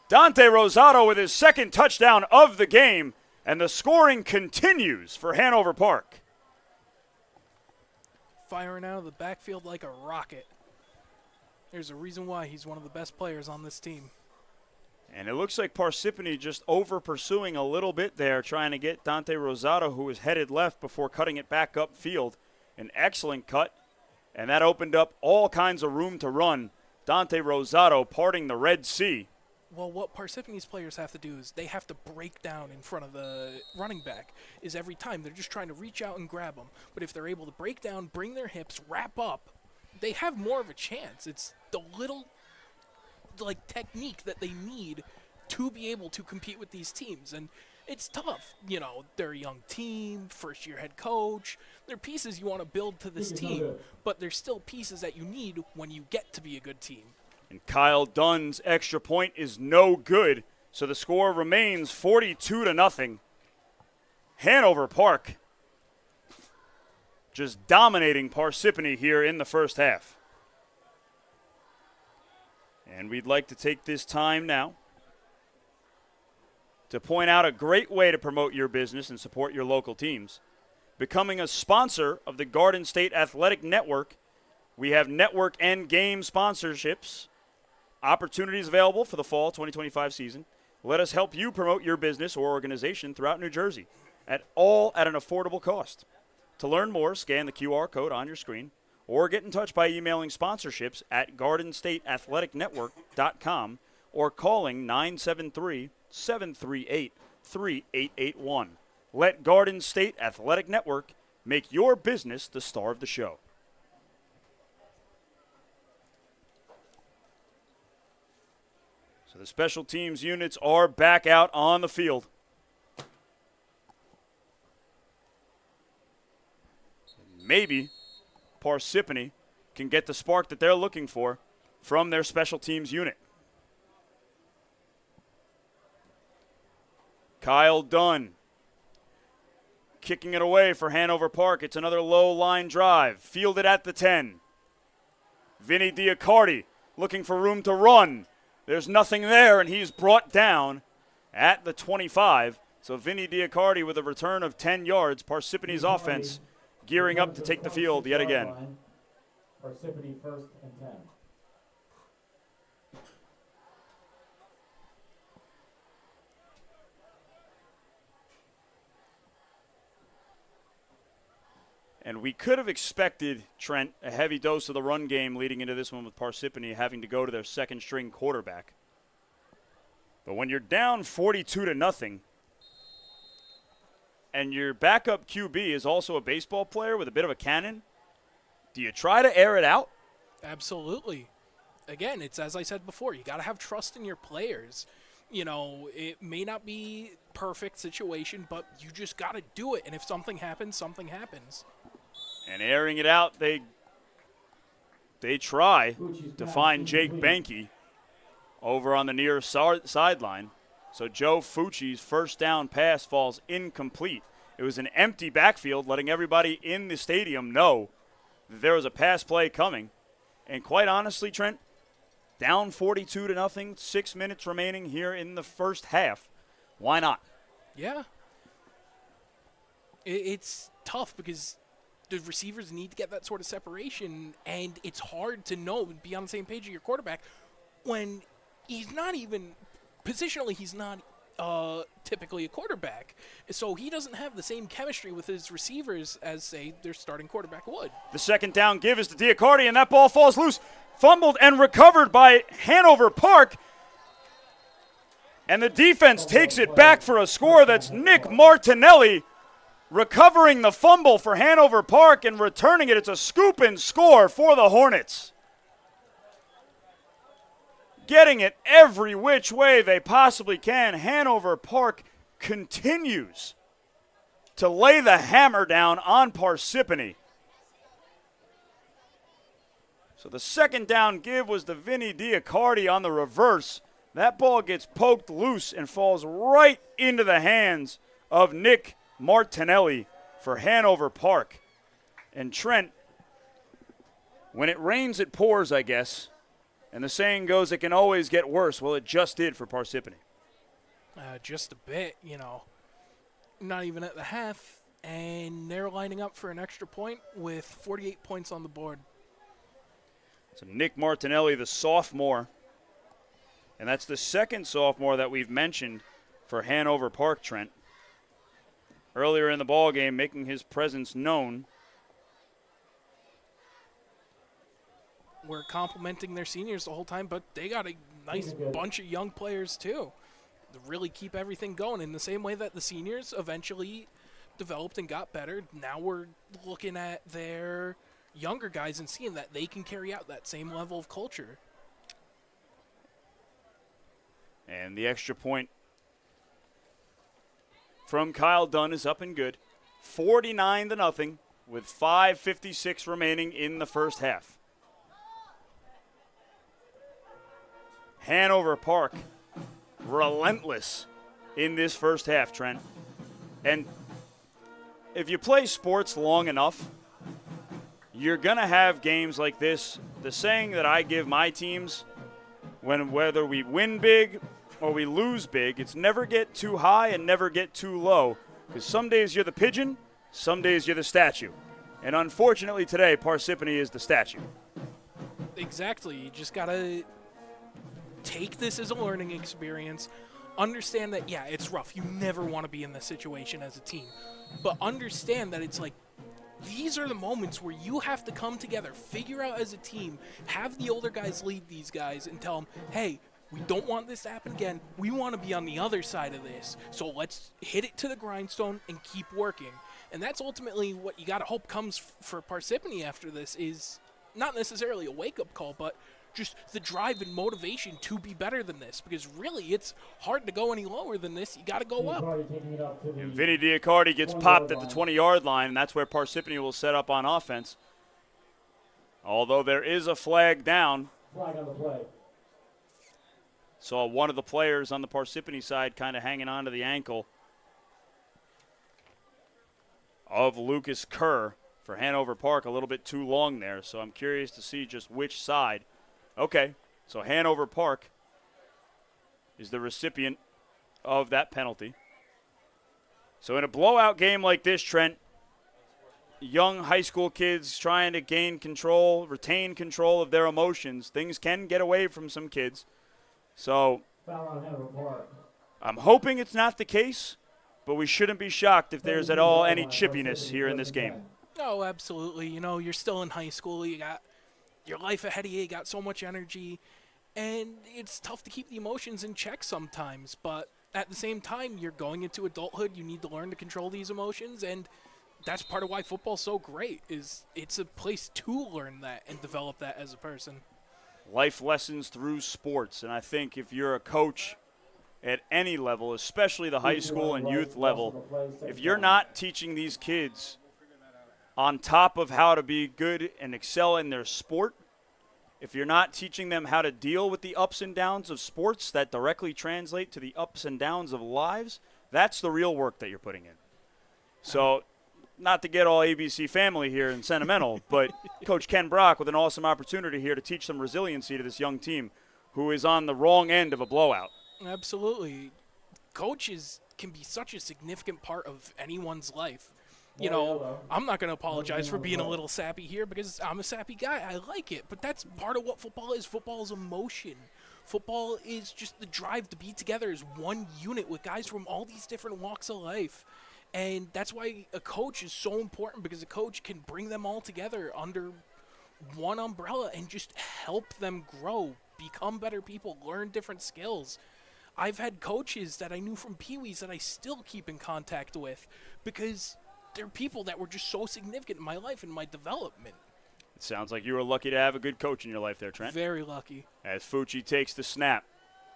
Dante Rosado with his 2nd touchdown of the game, and the scoring continues for Hanover Park. Firing out of the backfield like a rocket. There's a reason why he's one of the best players on this team. And it looks like Parsippany just over-pursuing a little bit there, trying to get Dante Rosado, who was headed left, before cutting it back upfield. An excellent cut, and that opened up all kinds of room to run. Dante Rosado parting the Red Sea. Well, what Parsippany's players have to do is they have to break down in front of the running back. Is every time they're just trying to reach out and grab them. But if they're able to break down, bring their hips, wrap up, they have more of a chance. It's the little technique that they need to be able to compete with these teams. And it's tough. You know, they're a young team, first-year head coach. They're pieces you want to build to this team, but they're still pieces that you need when you get to be a good team. And Kyle Dunn's extra point is no good, so the score remains 42-0. Hanover Park just dominating Parsippany here in the first half. And we'd like to take this time now to point out a great way to promote your business and support your local teams. Becoming a sponsor of the Garden State Athletic Network, we have network and game sponsorships, opportunities available for the fall 2025 season. Let us help you promote your business or organization throughout New Jersey, at an affordable cost. To learn more, scan the QR code on your screen or get in touch by emailing sponsorships at gardenstateathleticnetwork.com or calling 973-738-3881. Let Garden State Athletic Network make your business the star of the show. So the special teams units are back out on the field. Maybe Parsippany can get the spark that they're looking for from their special teams unit. Kyle Dunn kicking it away for Hanover Park. It's another low line drive. Fielded at the 10. Vinny Diacardi looking for room to run. There's nothing there, and he's brought down at the 25. So Vinny Diacardi with a return of 10 yards. Parsippany's offense gearing up to take the field yet again. Parsippany 1st and 10. And we could have expected, Trent, a heavy dose of the run game leading into this one with Parsippany having to go to their second-string quarterback. But when you're down 42-0, and your backup QB is also a baseball player with a bit of a cannon, do you try to air it out? Absolutely. Again, it's as I said before, you got to have trust in your players. You know, it may not be perfect situation, but you just got to do it. And if something happens, something happens. And airing it out, they try to find Jake Banke over on the near sideline. So Joe Fucci's first down pass falls incomplete. It was an empty backfield, letting everybody in the stadium know that there was a pass play coming. And quite honestly, Trent, down 42-0, 6 minutes remaining here in the first half. Why not? Yeah. It's tough because the receivers need to get that sort of separation, and it's hard to know and be on the same page as your quarterback when he's not even positionally, he's not typically a quarterback. So he doesn't have the same chemistry with his receivers as, say, their starting quarterback would. The second down give is to Diacardi, and that ball falls loose, fumbled and recovered by Hanover Park. And the defense takes it back for a score. That's Nick Martinelli recovering the fumble for Hanover Park and returning it. It's a scoop and score for the Hornets. Getting it every which way they possibly can. Hanover Park continues to lay the hammer down on Parsippany. So the second down give was to Vinny Diacardi on the reverse. That ball gets poked loose and falls right into the hands of Nick Martinelli for Hanover Park. And Trent, when it rains, it pours, I guess. And the saying goes, it can always get worse. Well, it just did for Parsippany. Just a bit, you know. Not even at the half. And they're lining up for an extra point with 48 points on the board. So Nick Martinelli, the sophomore. And that's the second sophomore that we've mentioned for Hanover Park, Trent. Earlier in the ballgame, making his presence known. We're complimenting their seniors the whole time, but they got a nice bunch of young players too to really keep everything going in the same way that the seniors eventually developed and got better. Now we're looking at their younger guys and seeing that they can carry out that same level of culture. And the extra point from Kyle Dunn is up and good. 49-0 with 5:56 remaining in the first half. Hanover Park relentless in this first half, Trent. And if you play sports long enough, you're going to have games like this. The saying that I give my teams, whether we win big or we lose big, it's never get too high and never get too low. Because some days you're the pigeon, some days you're the statue. And unfortunately today, Parsippany is the statue. Exactly. You just got to take this as a learning experience. Understand that, yeah, it's rough. You never want to be in this situation as a team. But understand that it's like, these are the moments where you have to come together, figure out as a team, have the older guys lead these guys and tell them, hey, we don't want this to happen again. We want to be on the other side of this. So let's hit it to the grindstone and keep working. And that's ultimately what you got to hope comes for Parsippany after this, is not necessarily a wake-up call, but just the drive and motivation to be better than this. Because really, it's hard to go any lower than this. You got to go up. And Vinny Diacardi gets popped at the 20-yard line, and that's where Parsippany will set up on offense. Although there is a flag down. Flag on the play. Saw one of the players on the Parsippany side kind of hanging on to the ankle of Lucas Kerr for Hanover Park, a little bit too long there. So I'm curious to see just which side. Okay, so Hanover Park is the recipient of that penalty. So in a blowout game like this, Trent, young high school kids trying to gain control, retain control of their emotions, things can get away from some kids. So Foul on Hanover Park. I'm hoping it's not the case, but we shouldn't be shocked if there's at all any chippiness here in this game. Oh, absolutely. You know, you're still in high school. You got your life ahead of you. You got so much energy. And it's tough to keep the emotions in check sometimes. But at the same time, you're going into adulthood. You need to learn to control these emotions. And that's part of why football's so great, is it's a place to learn that and develop that as a person. Life lessons through sports. And I think if you're a coach at any level, especially the high school and youth level, if you're not teaching these kids on top of how to be good and excel in their sport, if you're not teaching them how to deal with the ups and downs of sports that directly translate to the ups and downs of lives, that's the real work that you're putting in. So, not to get all ABC family here and sentimental, but Coach Ken Brock with an awesome opportunity here to teach some resiliency to this young team who is on the wrong end of a blowout. Absolutely. Coaches can be such a significant part of anyone's life. You know, I'm not going to apologize for being a little sappy here because I'm a sappy guy. I like it. But that's part of what football is. Football is emotion. Football is just the drive to be together as one unit with guys from all these different walks of life. And that's why a coach is so important, because a coach can bring them all together under one umbrella and just help them grow, become better people, learn different skills. I've had coaches that I knew from Pee-wees that I still keep in contact with because they're people that were just so significant in my life and my development. It sounds like you were lucky to have a good coach in your life there, Trent. Very lucky. As Fucci takes the snap,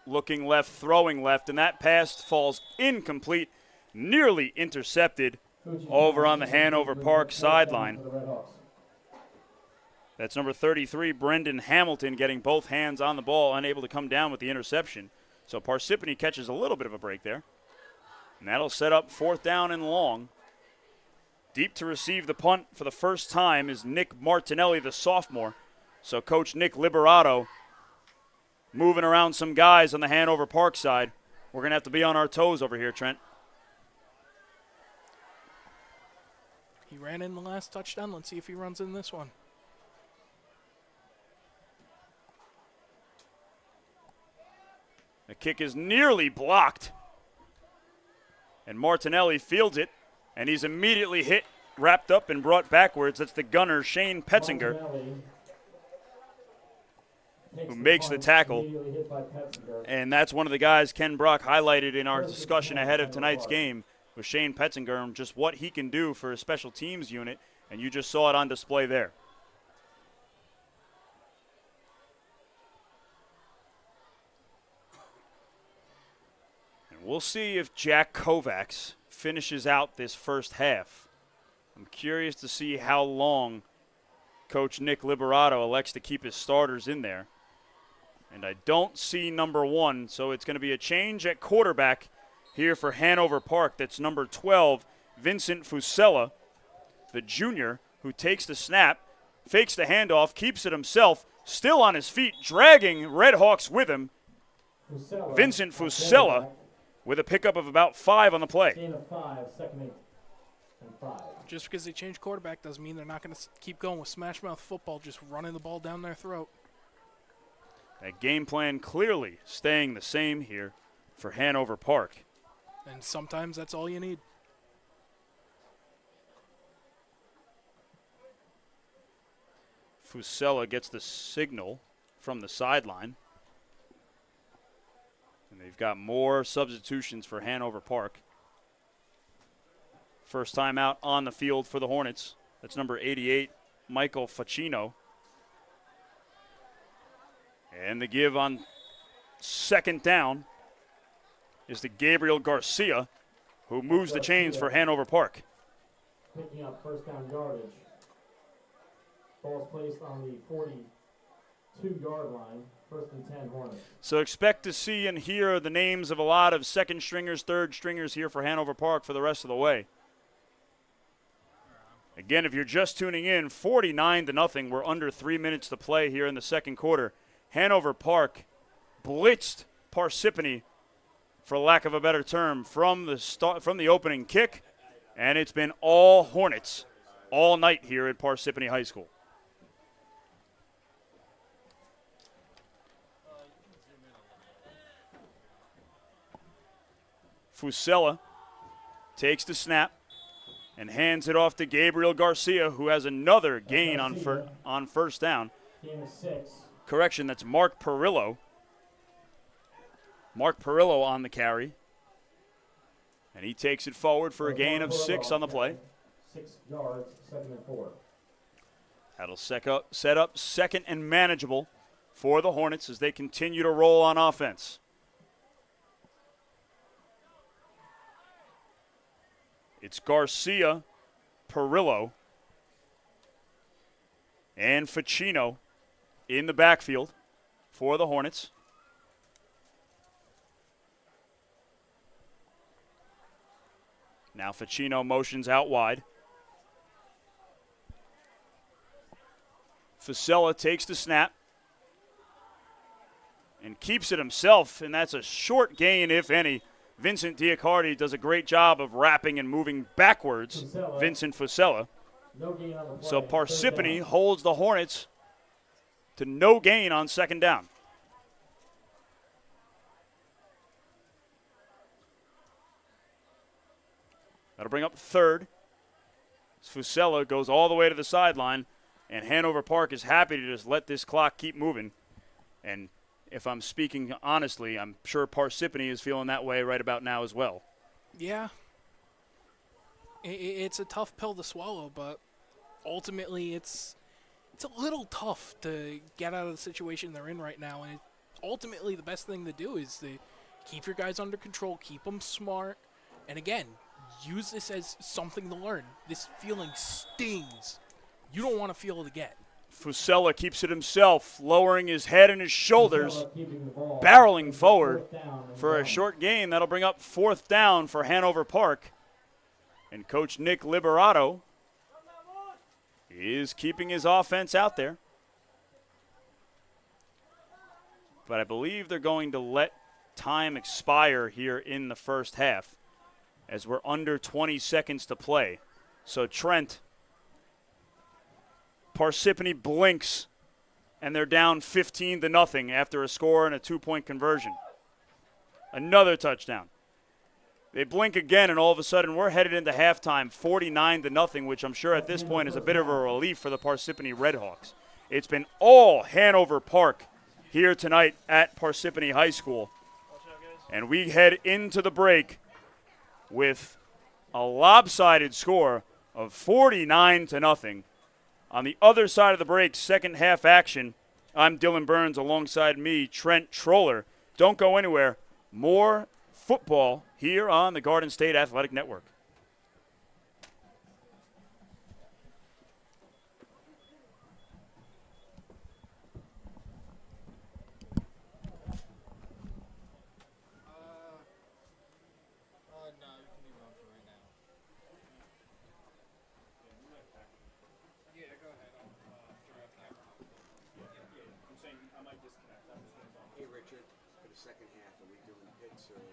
looking left, throwing left, and that pass falls incomplete, nearly intercepted over on the Hanover Park sideline. That's number 33, Brendan Hamilton, getting both hands on the ball, unable to come down with the interception. So Parsippany catches a little bit of a break there. And that'll set up 4th down and long. Deep to receive the punt for the first time is Nick Martinelli, the sophomore. So Coach Nick Liberato moving around some guys on the Hanover Park side. We're going to have to be on our toes over here, Trent. He ran in the last touchdown. Let's see if he runs in this one. The kick is nearly blocked. And Martinelli fields it. And he's immediately hit, wrapped up, and brought backwards. That's the gunner, Shane Petzinger, who makes the tackle. And that's one of the guys Ken Brock highlighted in our discussion ahead of tonight's game with Shane Petzinger and just what he can do for a special teams unit. And you just saw it on display there. And we'll see if Jack Kovacs finishes out this first half. I'm curious to see how long Coach Nick Liberato elects to keep his starters in there. And I don't see number 1, so it's going to be a change at quarterback here for Hanover Park. That's number 12, Vincent Fusella, the junior, who takes the snap, fakes the handoff, keeps it himself, still on his feet, dragging Red Hawks with him. Vincent Fusella with a pickup of about 5 on the play. Gain of 5, second and 5. Just because they change quarterback doesn't mean they're not going to keep going with smash mouth football, just running the ball down their throat. That game plan clearly staying the same here for Hanover Park. And sometimes that's all you need. Fusella gets the signal from the sideline. And they've got more substitutions for Hanover Park. First time out on the field for the Hornets. That's number 88, Michael Facchino. And the give on 2nd down is to Gabriel Garcia, who moves the chains for Hanover Park. Picking up first down yardage. Ball's placed on the 42-yard line. 1st and 10 Hornets. So expect to see and hear the names of a lot of second stringers, third stringers here for Hanover Park for the rest of the way. Again, if you're just tuning in, 49-0. We're under 3 minutes to play here in the second quarter. Hanover Park blitzed Parsippany for lack of a better term, from the opening kick, and it's been all Hornets all night here at Parsippany High School. Fusella takes the snap and hands it off to Gabriel Garcia, who has another gain on first down. Gain of 6. Correction, that's Mark Perillo. Mark Perillo on the carry. And he takes it forward for a gain of 6 on the play. 6 yards, 2nd and 4. That'll set up second and manageable for the Hornets as they continue to roll on offense. It's Garcia, Perillo, and Ficino in the backfield for the Hornets. Now Ficino motions out wide. Fusella takes the snap and keeps it himself, and that's a short gain, if any. Vincent Diacardi does a great job of wrapping and moving backwards. Fusella. Vincent Fusella. No gain on the play. So Third Parsippany down. holds the Hornets to no gain on second down. That'll bring up third. Fusella goes all the way to the sideline, and Hanover Park is happy to just let this clock keep moving. And if I'm speaking honestly, I'm sure Parsippany is feeling that way right about now as well. Yeah. It's a tough pill to swallow, but ultimately it's a little tough to get out of the situation they're in right now. And ultimately the best thing to do is to keep your guys under control, keep them smart, and again, use this as something to learn. This feeling stings. You don't want to feel it again. Fusella keeps it himself, lowering his head and his shoulders, Fusella keeping the ball. barreling forward Fourth down and for a one. short gain. That'll bring up fourth down for Hanover Park. And Coach Nick Liberato is keeping his offense out there. But I believe they're going to let time expire here in the first half as we're under 20 seconds to play. So Trent, Parsippany blinks, and they're down 15-0 after a score and a 2-point conversion. Another touchdown. They blink again, and all of a sudden we're headed into halftime 49-0, which I'm sure at this point is a bit of a relief for the Parsippany Red Hawks. It's been all Hanover Park here tonight at Parsippany High School. And we head into the break with a lopsided score of 49-0. On the other side of the break, second half action, I'm Dylan Burns alongside me, Trent Troller. Don't go anywhere. More football here on the Garden State Athletic Network. No, you can leave it on for right now. Yeah, go ahead. I'll throw out the camera. I'm saying I might disconnect. Hey Richard, for the second half, are we doing hits or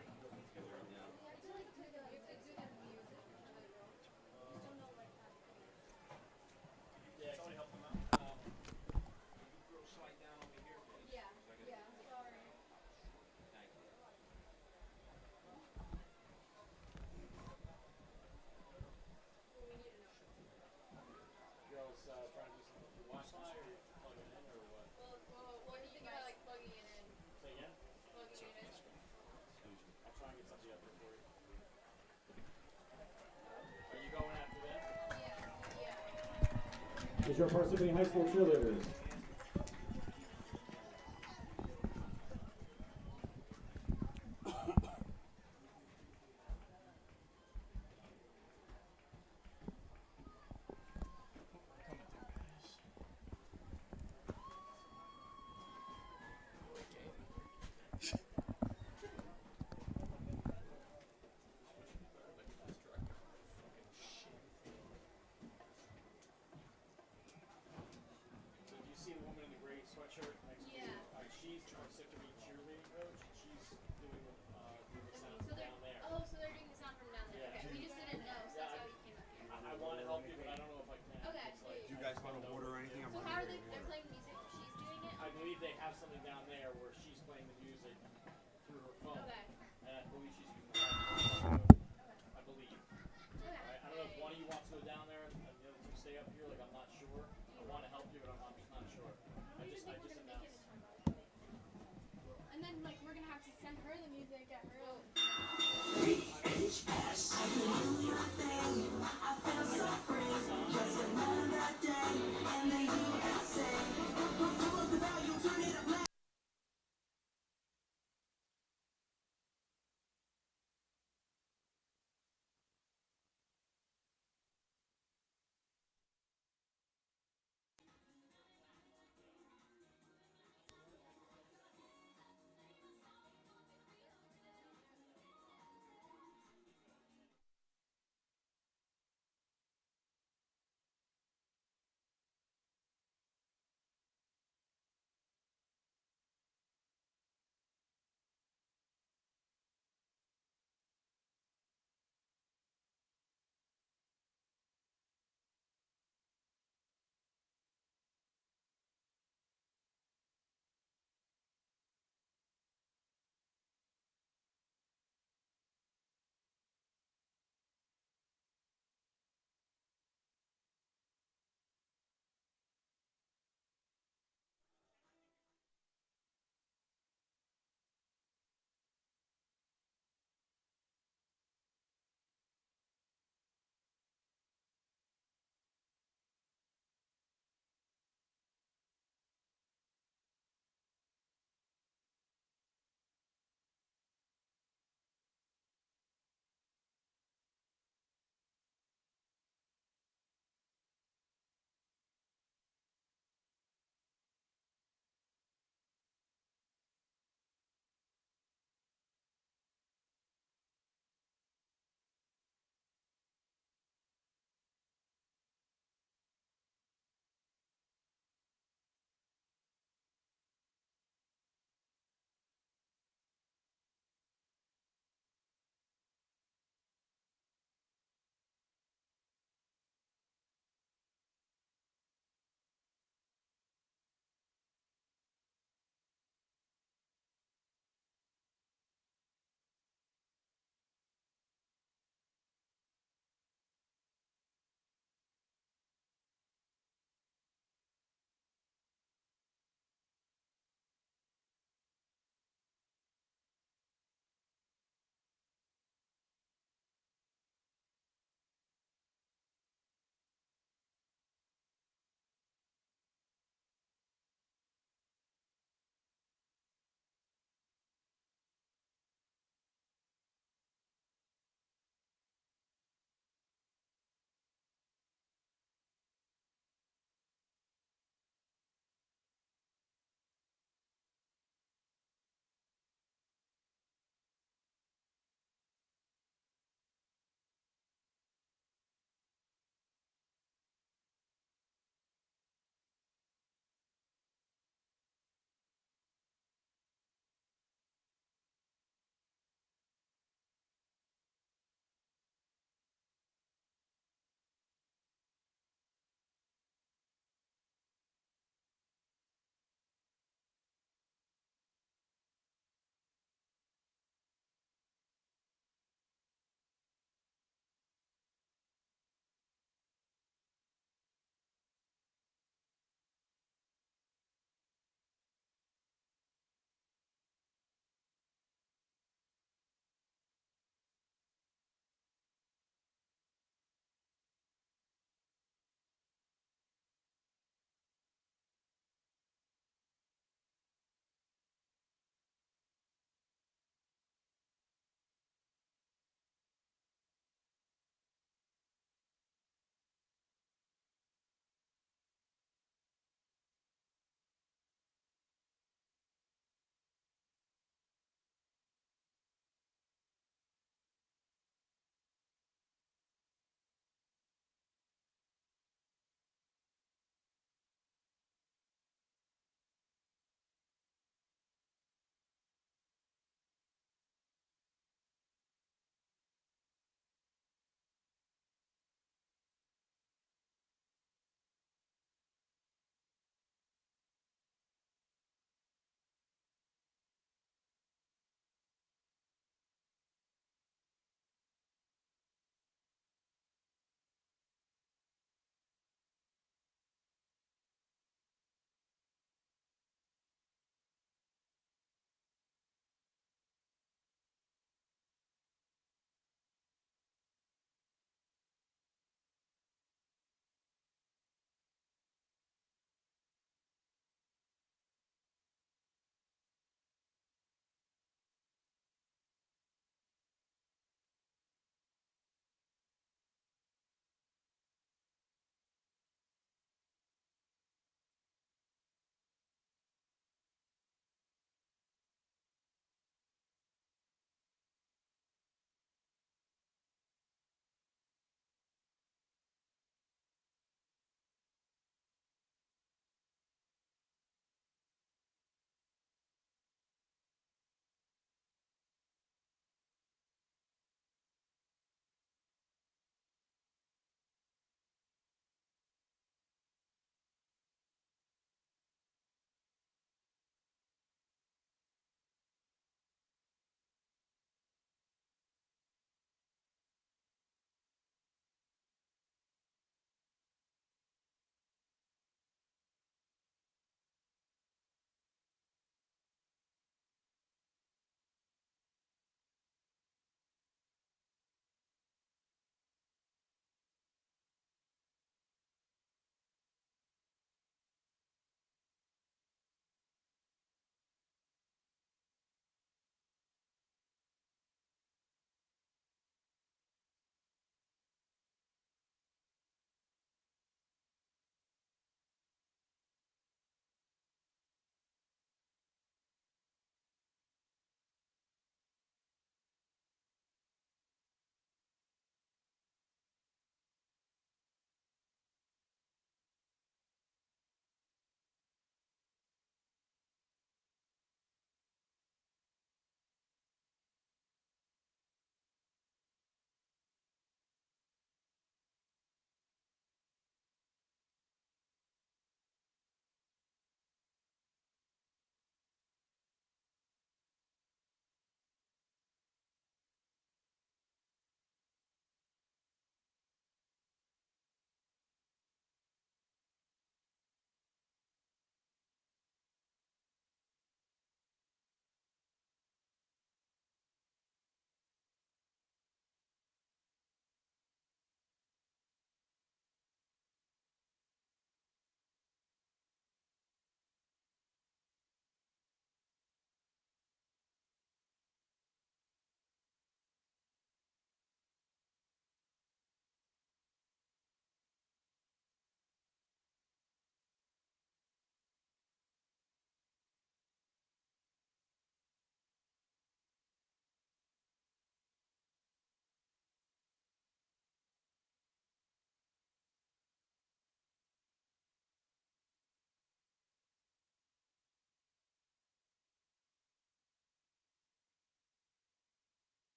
Is your Parsippany High School cheerleaders? believe they have something down there where she's playing the music through her phone. Okay. And I believe she's using the microphone. I believe. Okay. Right? I don't know if one of you wants to go down there and the other two stay up here. Like, I'm not sure. I want to help you, but I'm just not sure. I just announced. And then, like, we're gonna have to send her the music at her own.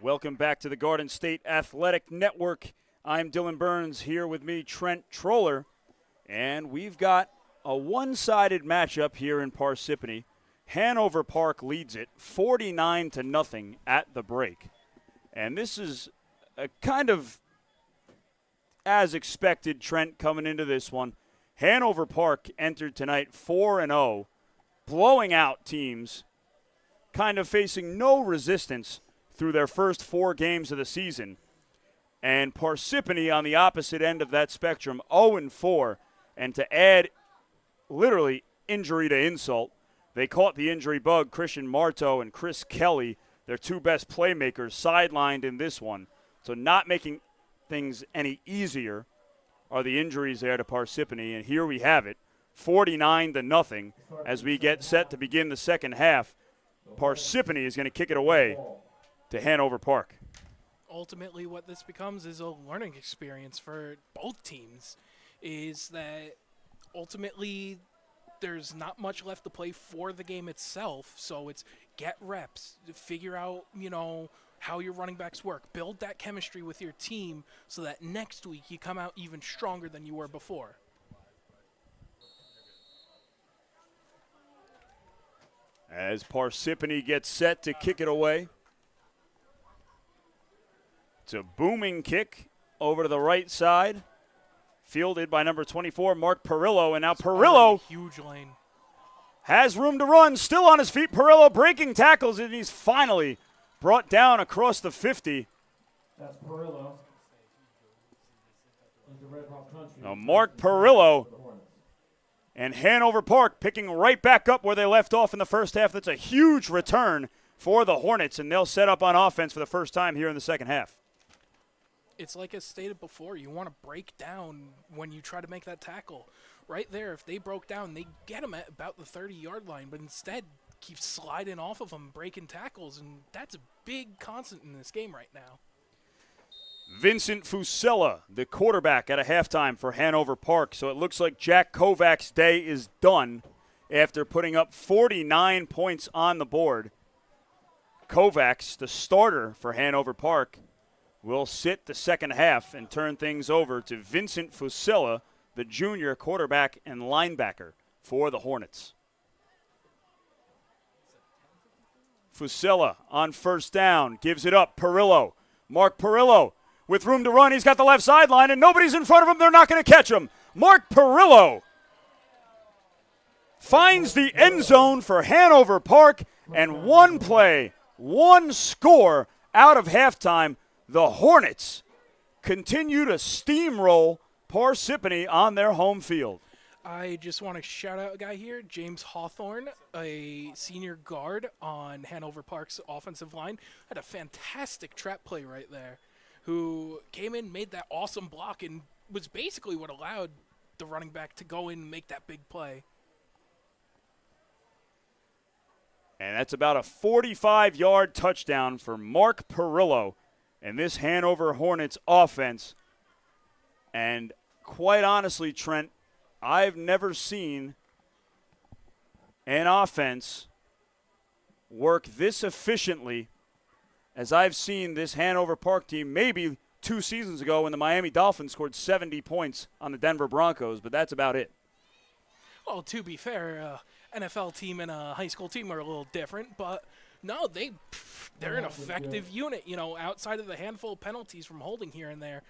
Welcome back to the Garden State Athletic Network. I'm Dylan Burns, here with me, Trent Troller, and we've got a one-sided matchup here in Parsippany. Hanover Park leads it 49-0 at the break. And this is a kind of as expected, Trent, coming into this one. Hanover Park entered tonight 4-0, blowing out teams, kind of facing no resistance through their first 4 games of the season. And Parsippany on the opposite end of that spectrum, 0-4. And to add literally injury to insult, they caught the injury bug. Christian Marto and Chris Kelly, their 2 best playmakers, sidelined in this one. So not making things any easier are the injuries there to Parsippany. And here we have it, 49-0 as we get set to begin the second half. Parsippany is going to kick it away to Hanover Park. Ultimately, what this becomes is a learning experience for both teams, is that ultimately there's not much left to play for the game itself, so it's get reps, figure out, how your running backs work, build that chemistry with your team so that next week you come out even stronger than you were before. As Parsippany gets set to kick it away. It's a booming kick over to the right side, fielded by number 24, Mark Perillo. And now Perillo, huge lane, has room to run, still on his feet. Perillo breaking tackles, and he's finally brought down across the 50. That's Perillo. Into Red Hawk country. Now Mark Perillo and Hanover Park picking right back up where they left off in the first half. That's a huge return for the Hornets, and they'll set up on offense for the first time here in the second half. It's like I stated before, you want to break down when you try to make that tackle. Right there, if they broke down, they get them at about the 30-yard line, but instead keep sliding off of them, breaking tackles, and that's a big constant in this game right now. Vincent Fusella, the quarterback at a halftime for Hanover Park. So it looks like Jack Kovac's day is done after putting up 49 points on the board. Kovacs, the starter for Hanover Park, will sit the second half and turn things over to Vincent Fusella, the junior quarterback and linebacker for the Hornets. Fusella on first down, gives it up. Perillo, Mark Perillo with room to run. He's got the left sideline, and nobody's in front of him. They're not going to catch him. Mark Perillo finds the end zone for Hanover Park, and one play, one score out of halftime. The Hornets continue to steamroll Parsippany on their home field. I just want to shout out a guy here, James Hawthorne, a senior guard on Hanover Park's offensive line. Had a fantastic trap play right there, who came in, made that awesome block, and was basically what allowed the running back to go in and make that big play. And that's about a 45-yard touchdown for Mark Perillo and this Hanover Hornets offense. And quite honestly, Trent, I've never seen an offense work this efficiently as I've seen this Hanover Park team maybe 2 seasons ago when the Miami Dolphins scored 70 points on the Denver Broncos, but that's about it. Well, to be fair, NFL team and a high school team are a little different, but no, they're an effective unit, outside of the handful of penalties from holding here and there.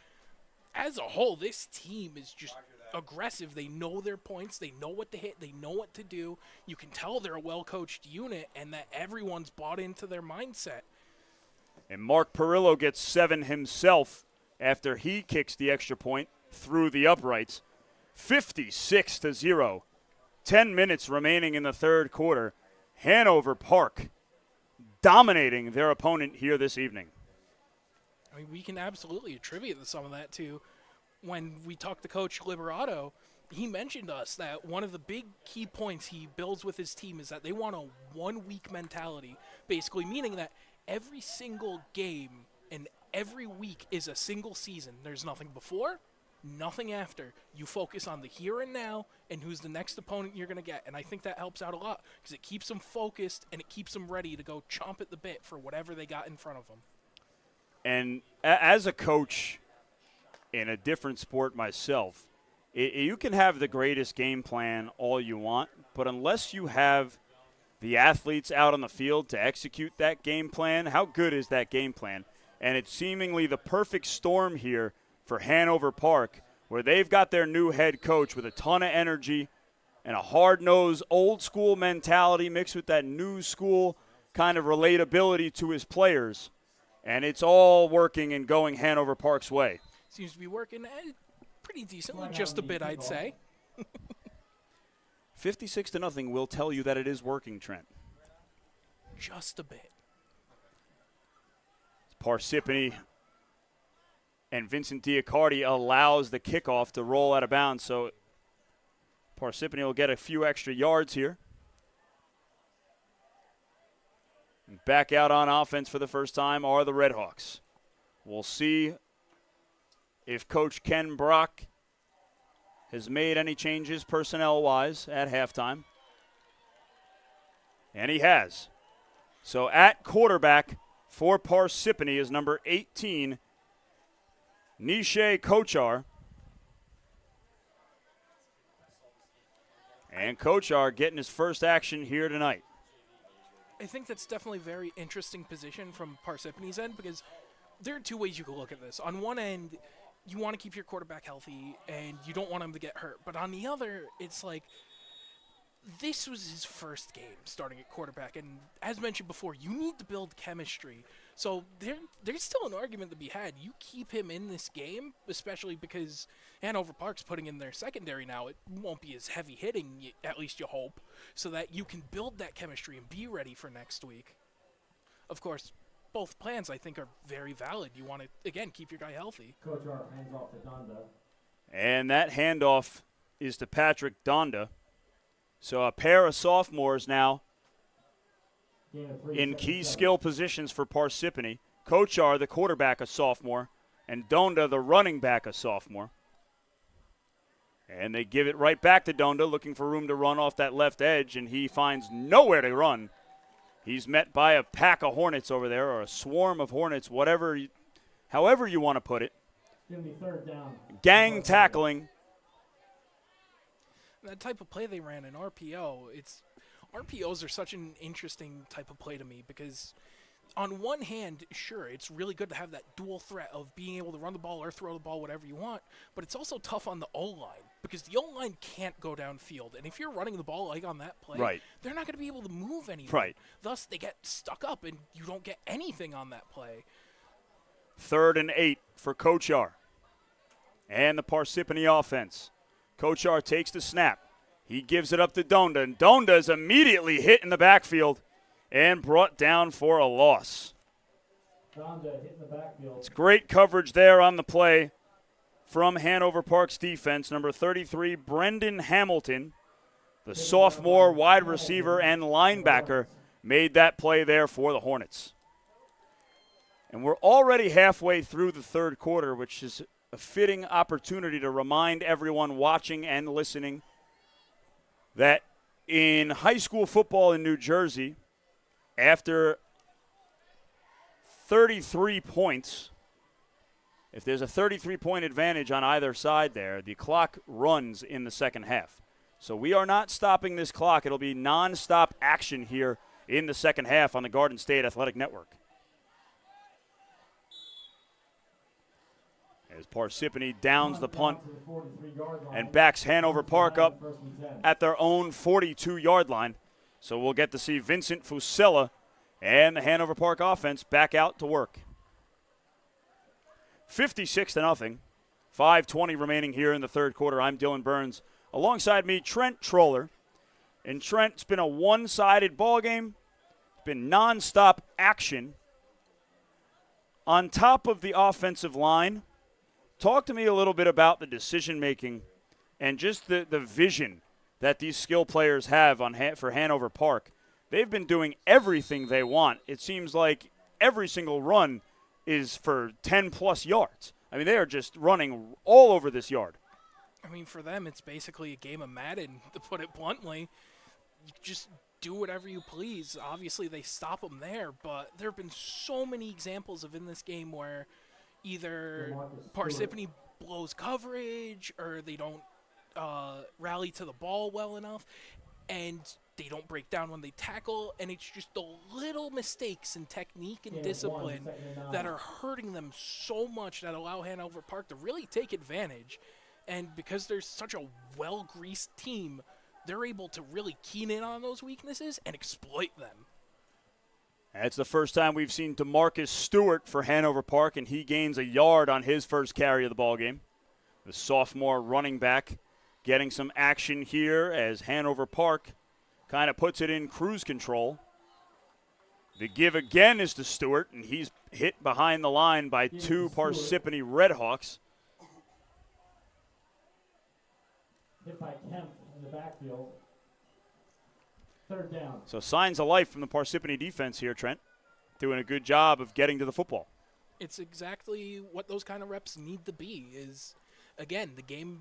As a whole, this team is just aggressive. They know their points. They know what to hit. They know what to do. You can tell they're a well-coached unit and that everyone's bought into their mindset. And Mark Perillo gets 7 himself after he kicks the extra point through the uprights. 56-0. 10 minutes remaining in the third quarter. Hanover Park dominating their opponent here this evening. I mean, we can absolutely attribute some of that to when we talked to Coach Liberato. He mentioned to us that one of the big key points he builds with his team is that they want a one-week mentality, basically meaning that every single game and every week is a single season. There's nothing before, nothing after. You focus on the here and now and who's the next opponent you're going to get. And I think that helps out a lot because it keeps them focused and it keeps them ready to go chomp at the bit for whatever they got in front of them. And as a coach in a different sport myself, you can have the greatest game plan all you want, but unless you have the athletes out on the field to execute that game plan, how good is that game plan? And it's seemingly the perfect storm here for Hanover Park, where they've got their new head coach with a ton of energy and a hard-nosed, old-school mentality mixed with that new school kind of relatability to his players. And it's all working and going Hanover Park's way. Seems to be working pretty decently, just a bit, I'd say. 56-0 will tell you that it is working, Trent. Just a bit. Parsippany and Vincent Diacardi allows the kickoff to roll out of bounds, so Parsippany will get a few extra yards here. Back out on offense for the first time are the Red Hawks. We'll see if Coach Ken Brock has made any changes personnel-wise at halftime. And he has. So at quarterback for Parsippany is number 18, Nishay Kochar. And Kochar getting his first action here tonight. I think that's definitely a very interesting position from Parsippany's end, because there are two ways you could look at this. On one end, you want to keep your quarterback healthy and you don't want him to get hurt. But on the other, it's like this was his first game starting at quarterback. And as mentioned before, you need to build chemistry. So there's still an argument to be had. You keep him in this game, especially because Hanover Park's putting in their secondary now. It won't be as heavy hitting, at least you hope, so that you can build that chemistry and be ready for next week. Of course, both plans, I think, are very valid. You want to, again, keep your guy healthy. Coach R hands off to Donda. And that handoff is to Patrick Donda. So a pair of sophomores now in key skill positions for Parsippany. Kochar, the quarterback, a sophomore, and Donda, the running back, a sophomore. And they give it right back to Donda, looking for room to run off that left edge, and he finds nowhere to run. He's met by a pack of Hornets over there, or a swarm of Hornets, however you want to put it. Gonna be third down. Gang tackling. That type of play they ran in RPO, RPOs are such an interesting type of play to me, because on one hand, sure, it's really good to have that dual threat of being able to run the ball or throw the ball, whatever you want, but it's also tough on the O-line, because the O-line can't go downfield. And if you're running the ball like on that play, right, they're not going to be able to move anything. Right. Thus, they get stuck up, and you don't get anything on that play. 3rd and 8 for Kochar and the Parsippany offense. Kochar takes the snap. He gives it up to Donda, and Donda is immediately hit in the backfield and brought down for a loss. Donda hit in the backfield. It's great coverage there on the play from Hanover Park's defense. Number 33, Brendan Hamilton, the sophomore wide receiver and linebacker, made that play there for the Hornets. And we're already halfway through the third quarter, which is a fitting opportunity to remind everyone watching and listening that in high school football in New Jersey, after 33 points, if there's a 33-point advantage on either side there, the clock runs in the second half. So we are not stopping this clock. It'll be nonstop action here in the second half on the Garden State Athletic Network. As Parsippany downs the punt and backs Hanover Park up at their own 42-yard line. So we'll get to see Vincent Fusella and the Hanover Park offense back out to work. 56-0. 5:20 remaining here in the third quarter. I'm Dylan Burns. Alongside me, Trent Troller. And Trent, it's been a one-sided ball game. It's been nonstop action. On top of the offensive line, talk to me a little bit about the decision-making and just the vision that these skill players have for Hanover Park. They've been doing everything they want. It seems like every single run is for 10-plus yards. I mean, they are just running all over this yard. I mean, for them, it's basically a game of Madden, to put it bluntly. You just do whatever you please. Obviously, they stop them there, but there have been so many examples of in this game where either Parsippany blows coverage or they don't rally to the ball well enough, and they don't break down when they tackle, and it's just the little mistakes in technique and discipline that are hurting them so much that allow Hanover Park to really take advantage. And because there's such a well-greased team, they're able to really keen in on those weaknesses and exploit them. That's the first time we've seen DeMarcus Stewart for Hanover Park, and he gains a yard on his first carry of the ball game. The sophomore running back getting some action here as Hanover Park kind of puts it in cruise control. The give again is to Stewart, and he's hit behind the line by two Parsippany Red Hawks. Hit by Kemp in the backfield. Third down. So signs of life from the Parsippany defense here, Trent. Doing a good job of getting to the football. It's exactly what those kind of reps need to be. Is, again, the game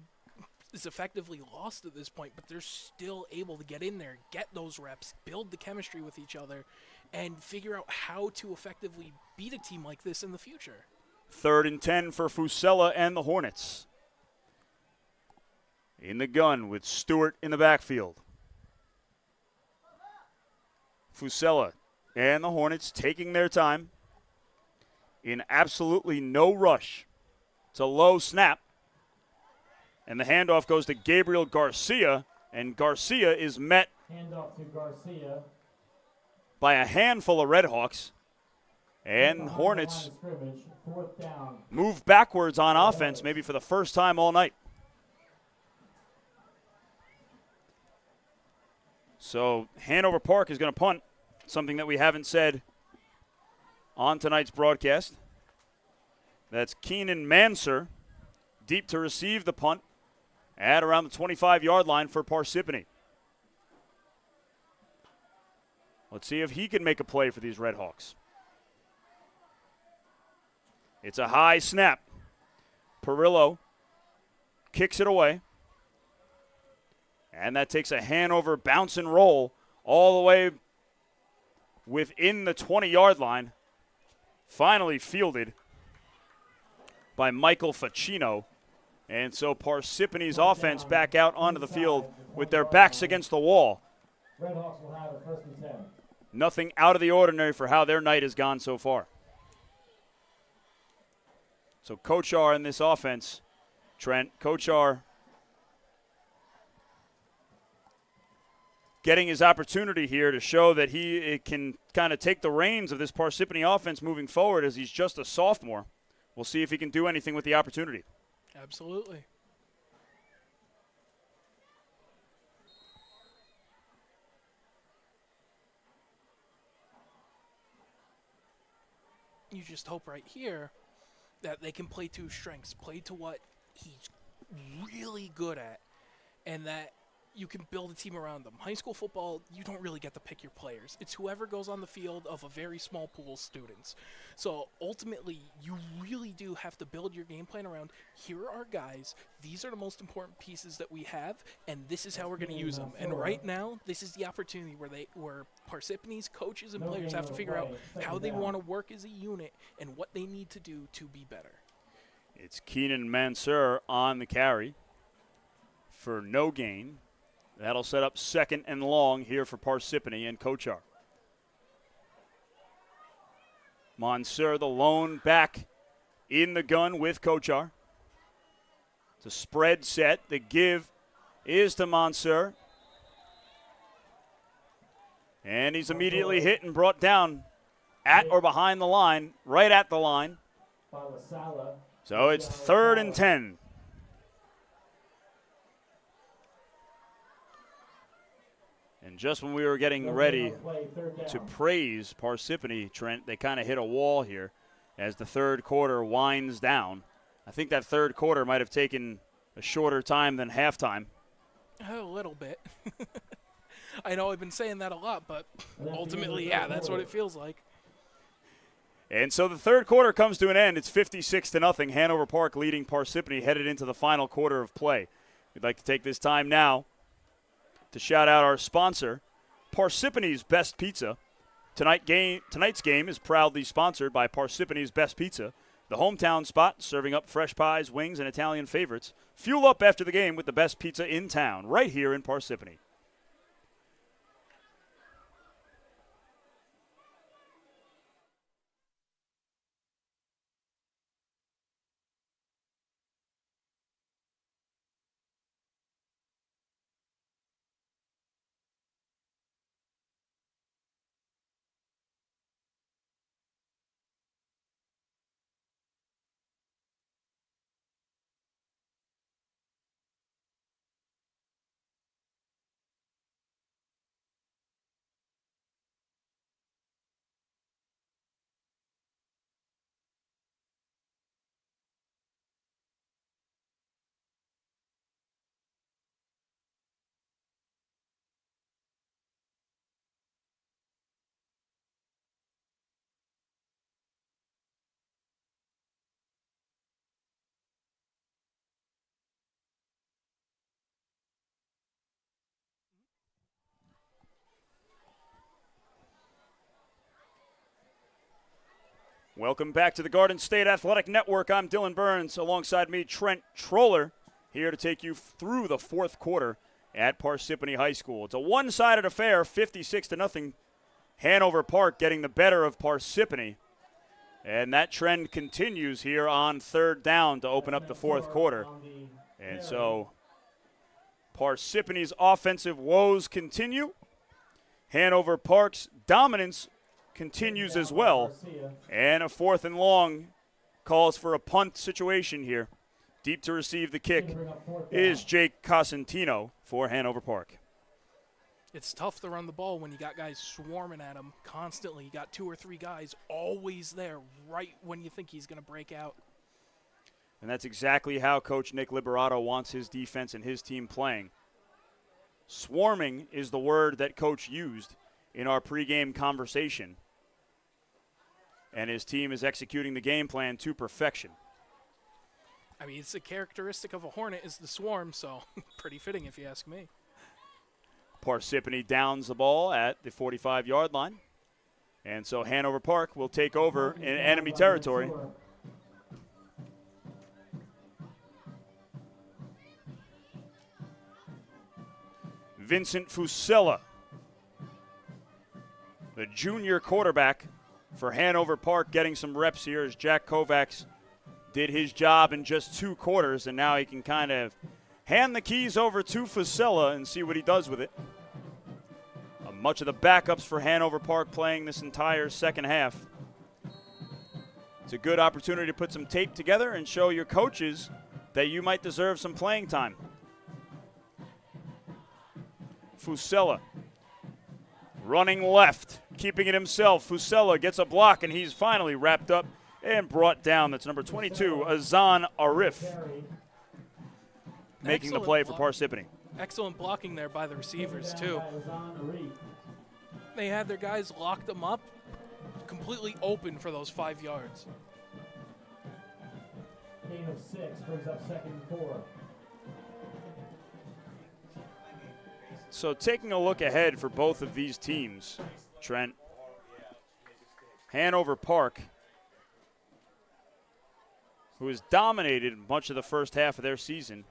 is effectively lost at this point, but they're still able to get in there, get those reps, build the chemistry with each other, and figure out how to effectively beat a team like this in the future. 3rd and 10 for Fusella and the Hornets. In the gun with Stewart in the backfield. Fusella and the Hornets taking their time in absolutely no rush. It's a low snap. And the handoff goes to Gabriel Garcia, and Garcia is met Handoff to Garcia. by a handful of Red Hawks. And Hornets Fourth down. move backwards on offense, maybe for the first time all night. So Hanover Park is going to punt, something that we haven't said on tonight's broadcast. That's Keenan Manser, deep to receive the punt at around the 25-yard line for Parsippany. Let's see if he can make a play for these Red Hawks. It's a high snap. Perillo kicks it away. And that takes a Hanover bounce and roll all the way within the 20-yard line. Finally fielded by Michael Facchino. And so Parsippany's offense back out onto the field with their backs against the wall. Red Hawks will have it 1st and 10. Nothing out of the ordinary for how their night has gone so far. So Kochar in this offense, Trent, Kochar getting his opportunity here to show that he can kind of take the reins of this Parsippany offense moving forward as he's just a sophomore. We'll see if he can do anything with the opportunity. Absolutely. You just hope right here that they can play to his strengths, play to what he's really good at, and that you can build a team around them. High school football, you don't really get to pick your players. It's whoever goes on the field of a very small pool of students. So ultimately, you really do have to build your game plan around, here are our guys, these are the most important pieces that we have, and this is how we're going to use them. And right now, this is the opportunity where Parsippany's coaches and players have to figure out how they want to work as a unit and what they need to do to be better. It's Keenan Mansour on the carry for no gain. That'll set up 2nd and long here for Parsippany and Kochar. Mansour, the lone back in the gun with Kochar. It's a spread set. The give is to Mansour. And he's immediately hit and brought down at or behind the line, right at the line. So it's 3rd and 10. And just when we were getting ready to praise Parsippany, Trent, they kind of hit a wall here as the third quarter winds down. I think that third quarter might have taken a shorter time than halftime. A little bit. I know I've been saying that a lot, but ultimately, yeah, that's what it feels like. And so the third quarter comes to an end. It's 56-0. Hanover Park leading Parsippany headed into the final quarter of play. We'd like to take this time now to shout out our sponsor, Parsippany's Best Pizza. Tonight's game is proudly sponsored by Parsippany's Best Pizza, the hometown spot serving up fresh pies, wings, and Italian favorites. Fuel up after the game with the best pizza in town, right here in Parsippany. Welcome back to the Garden State Athletic Network. I'm Dylan Burns. Alongside me, Trent Troller, here to take you through the fourth quarter at Parsippany High School. It's a one-sided affair, 56-0. Hanover Park getting the better of Parsippany. And that trend continues here on third down to open up the fourth quarter. And so Parsippany's offensive woes continue. Hanover Park's dominance continues as well. And a 4th and long calls for a punt situation here. Deep to receive the kick is Jake Cosentino for Hanover Park. It's tough to run the ball when you got guys swarming at him constantly. You got 2 or 3 guys always there right when you think he's going to break out. And that's exactly how Coach Nick Liberato wants his defense and his team playing. Swarming is the word that Coach used in our pregame conversation. And his team is executing the game plan to perfection. I mean, it's a characteristic of a Hornet is the swarm, so pretty fitting if you ask me. Parsippany downs the ball at the 45-yard line. And so Hanover Park will take over in enemy territory. Vincent Fusella, the junior quarterback for Hanover Park, getting some reps here as Jack Kovacs did his job in just 2 quarters, and now he can kind of hand the keys over to Fusella and see what he does with it. Much of the backups for Hanover Park playing this entire second half. It's a good opportunity to put some tape together and show your coaches that you might deserve some playing time. Fusella running left, keeping it himself. Fusella gets a block, and he's finally wrapped up and brought down. That's number 22, Azan Arif, making the play for Parsippany. Excellent blocking there by the receivers, too. They had their guys lock them up, completely open for those 5 yards. Gain of 6 brings up 2nd and 4. So taking a look ahead for both of these teams, Trent, Hanover Park, who has dominated much of the first half of their season.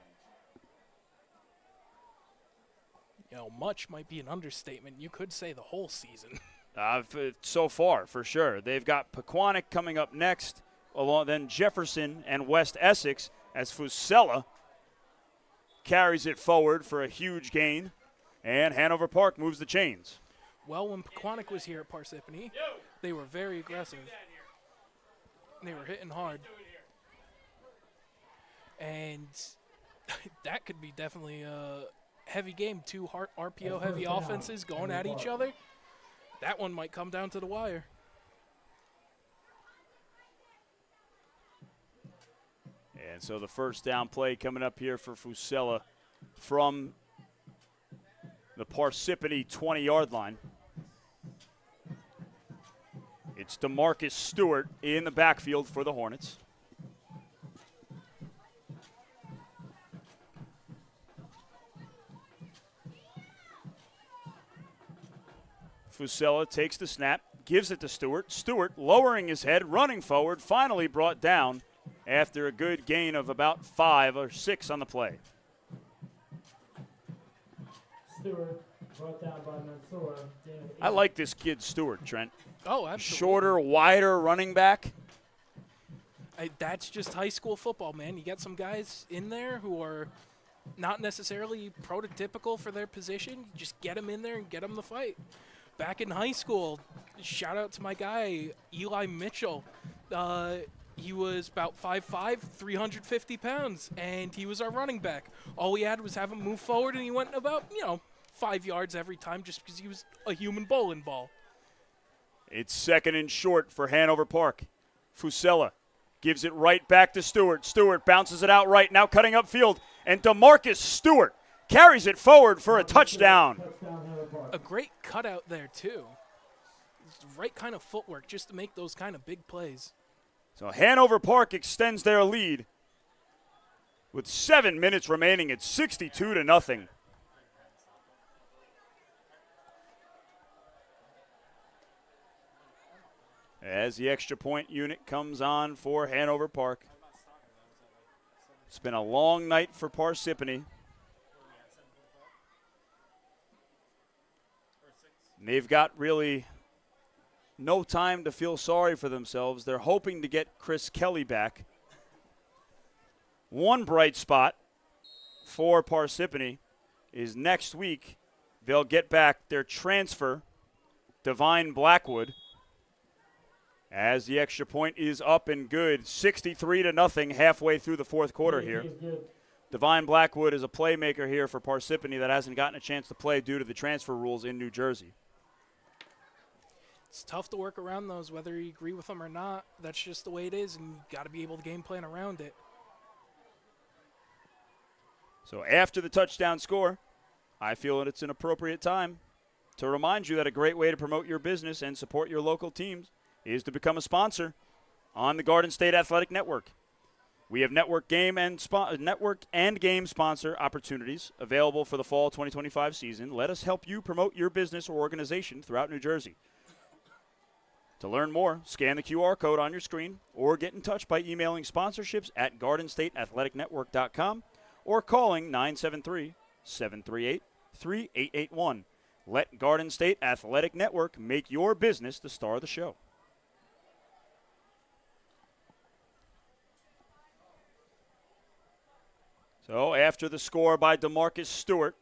You know, much might be an understatement. You could say the whole season. So far, for sure. They've got Pequannock coming up next, along then Jefferson and West Essex, as Fusella carries it forward for a huge gain, and Hanover Park moves the chains. Well, when Pequannock was here at Parsippany, they were very aggressive. They were hitting hard. And that could be definitely a heavy game. 2 RPO-heavy offenses going at each other. That one might come down to the wire. And so the first down play coming up here for Fusella from the Parsippany 20-yard line. It's DeMarcus Stewart in the backfield for the Hornets. Fusella takes the snap, gives it to Stewart. Stewart lowering his head, running forward, finally brought down after a good gain of about 5 or 6 on the play. Stewart brought down by Mansour. I like this kid Stewart, Trent. Oh, absolutely. Shorter, wider running back. That's just high school football, man. You get some guys in there who are not necessarily prototypical for their position. You just get them in there and get them the fight. Back in high school, shout out to my guy, Eli Mitchell. He was about 5'5", 350 pounds, and he was our running back. All we had was have him move forward, and he went about, 5 yards every time just because he was a human bowling ball. It's 2nd and short for Hanover Park. Fusella gives it right back to Stewart. Stewart bounces it out right, now cutting upfield. And DeMarcus Stewart carries it forward for a touchdown. A great cutout there, too. Right kind of footwork just to make those kind of big plays. So Hanover Park extends their lead. With 7 minutes remaining, it's 62-0. As the extra point unit comes on for Hanover Park. It's been a long night for Parsippany. They've got really no time to feel sorry for themselves. They're hoping to get Chris Kelly back. One bright spot for Parsippany is next week they'll get back their transfer, Divine Blackwood, as the extra point is up and good. 63-0 halfway through the fourth quarter here. Divine Blackwood is a playmaker here for Parsippany that hasn't gotten a chance to play due to the transfer rules in New Jersey. It's tough to work around those, whether you agree with them or not. That's just the way it is, and you got to be able to game plan around it. So after the touchdown score, I feel that it's an appropriate time to remind you that a great way to promote your business and support your local teams is to become a sponsor on the Garden State Athletic Network. We have network and game sponsor opportunities available for the fall 2025 season. Let us help you promote your business or organization throughout New Jersey. To learn more, scan the QR code on your screen or get in touch by emailing sponsorships@gardenstateathleticnetwork.com or calling 973-738-3881. Let Garden State Athletic Network make your business the star of the show. So after the score by DeMarcus Stewart,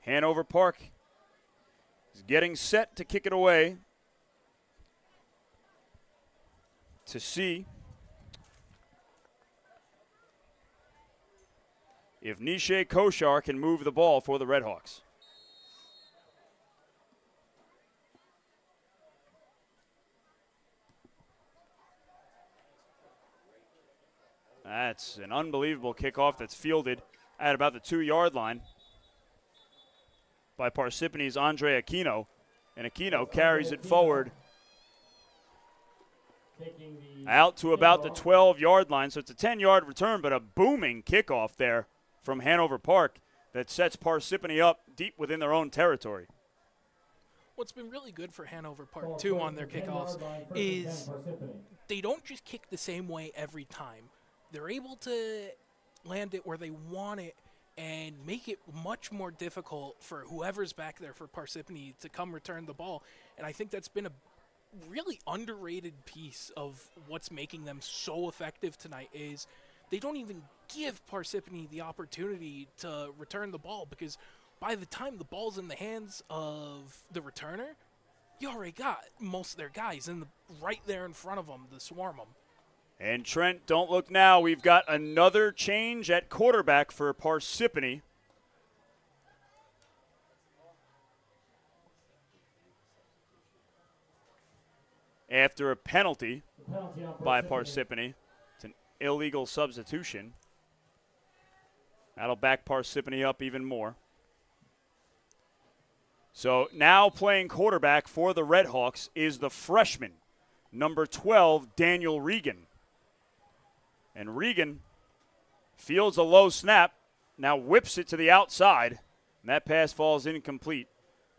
Hanover Park is getting set to kick it away to see if Nishay Koshar can move the ball for the Red Hawks. That's an unbelievable kickoff that's fielded at about the 2-yard line by Parsippany's Andre Aquino. And Aquino carries it forward out to about the 12-yard line. So it's a 10-yard return, but a booming kickoff there from Hanover Park that sets Parsippany up deep within their own territory. What's been really good for Hanover Park, too, on their kickoffs is they don't just kick the same way every time. They're able to land it where they want it and make it much more difficult for whoever's back there for Parsippany to come return the ball. And I think that's been a really underrated piece of what's making them so effective tonight is they don't even give Parsippany the opportunity to return the ball, because by the time the ball's in the hands of the returner, you already got most of their guys right there in front of them to swarm them. And Trent, don't look now. We've got another change at quarterback for Parsippany. After a penalty by Parsippany. It's an illegal substitution. That'll back Parsippany up even more. So now playing quarterback for the Red Hawks is the freshman, number 12, Daniel Regan. And Regan fields a low snap, now whips it to the outside. And that pass falls incomplete.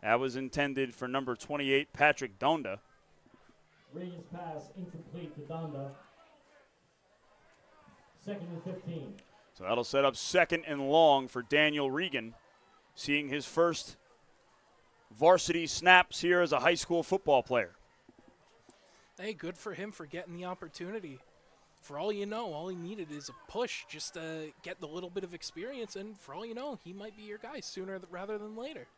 That was intended for number 28, Patrick Donda. Regan's pass incomplete to Donda. 2nd and 15. So that'll set up 2nd and long for Daniel Regan, seeing his first varsity snaps here as a high school football player. Hey, good for him for getting the opportunity. For all you know, all he needed is a push just to get the little bit of experience, and for all you know, he might be your guy sooner rather than later.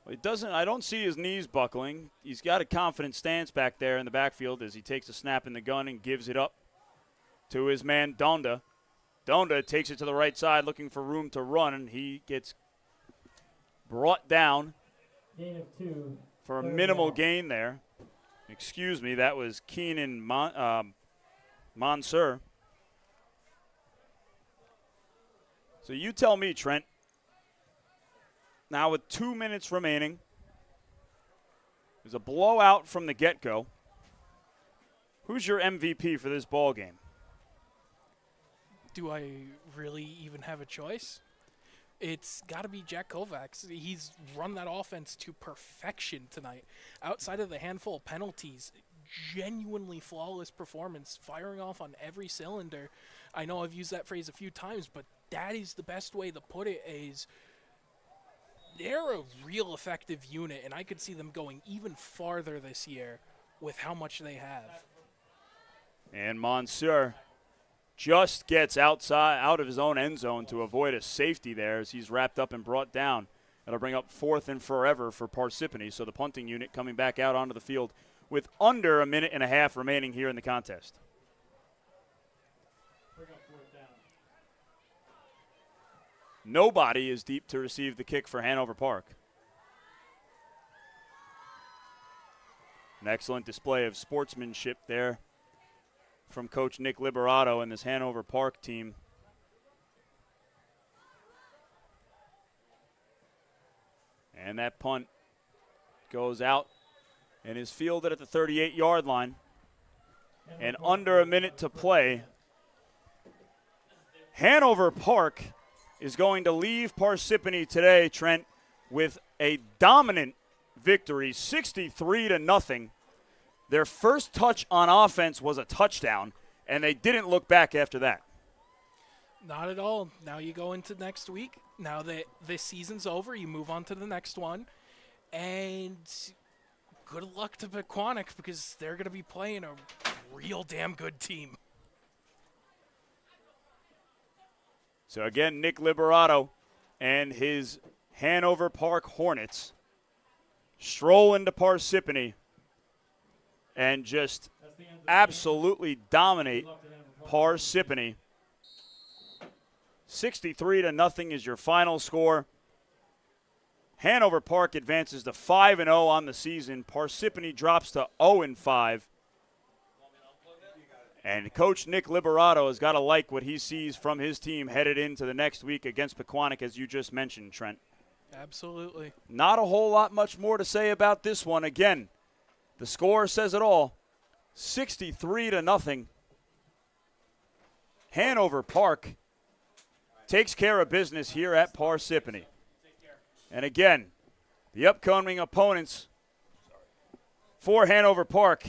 Well, I don't see his knees buckling. He's got a confident stance back there in the backfield as he takes a snap in the gun and gives it up to his man Donda. Donda takes it to the right side looking for room to run, and he gets brought down Gain of 2. for a 3rd minimal down. gain there. Excuse me, that was Keenan Monsur. So you tell me, Trent. Now with 2 minutes remaining, there's a blowout from the get-go. Who's your MVP for this ball game? Do I really even have a choice? It's got to be Jack Kovacs. He's run that offense to perfection tonight. Outside of the handful of penalties, genuinely flawless performance, firing off on every cylinder. I know I've used that phrase a few times, but that is the best way to put it. Is they're a real effective unit, and I could see them going even farther this year with how much they have. And Monsur just gets out of his own end zone to avoid a safety there as he's wrapped up and brought down. That'll bring up 4th and forever for Parsippany. So the punting unit coming back out onto the field with under a minute and a half remaining here in the contest. Bring up 4th down. Nobody is deep to receive the kick for Hanover Park. An excellent display of sportsmanship there from Coach Nick Liberato and this Hanover Park team. And that punt goes out and is fielded at the 38-yard line. And under a minute to play, Hanover Park is going to leave Parsippany today, Trent, with a dominant victory, 63-0. Their first touch on offense was a touchdown, and they didn't look back after that. Not at all. Now you go into next week. Now that this season's over, you move on to the next one. And good luck to Pequannock because they're going to be playing a real damn good team. So again, Nick Liberato and his Hanover Park Hornets stroll into Parsippany and just absolutely dominate Parsippany. 63-0 is your final score. Hanover Park advances to 5-0 on the season. Parsippany drops to 0-5. And Coach Nick Liberato has got to like what he sees from his team headed into the next week against Pequannock, as you just mentioned, Trent. Absolutely. Not a whole lot much more to say about this one. Again, the score says it all. 63-0. Hanover Park takes care of business here at Parsippany. And again, the upcoming opponents for Hanover Park.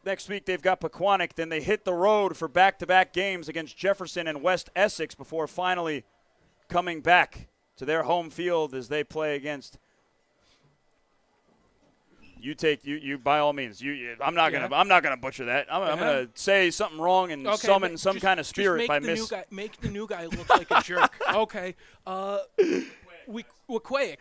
Next week they've got Pequannock. Then they hit the road for back-to-back games against Jefferson and West Essex before finally coming back to their home field as they play against. You by all means. I'm not gonna butcher that. I'm gonna say something wrong and summon some kind of spirit by make the new guy look like a jerk. Okay. We quake.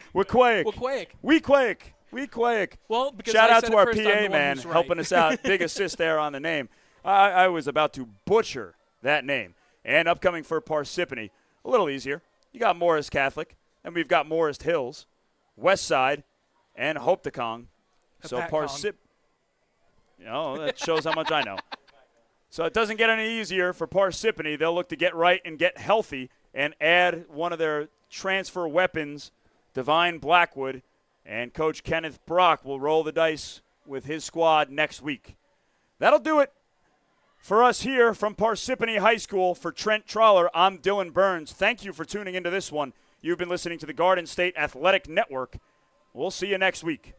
Well, because shout I out said to it our first, I'm PA the one man who's right. helping us out. Big assist there on the name. I was about to butcher that name. And upcoming for Parsippany, a little easier. You got Morris Catholic, and we've got Morris Hills, West Side, and Hopatcong. So Parsippany. That shows how much I know. So it doesn't get any easier for Parsippany. They'll look to get right and get healthy and add one of their transfer weapons, Divine Blackwood, and Coach Kenneth Brock will roll the dice with his squad next week. That'll do it For us here from Parsippany High School, for Trent Trawler, I'm Dylan Burns. Thank you for tuning into this one. You've been listening to the Garden State Athletic Network. We'll see you next week.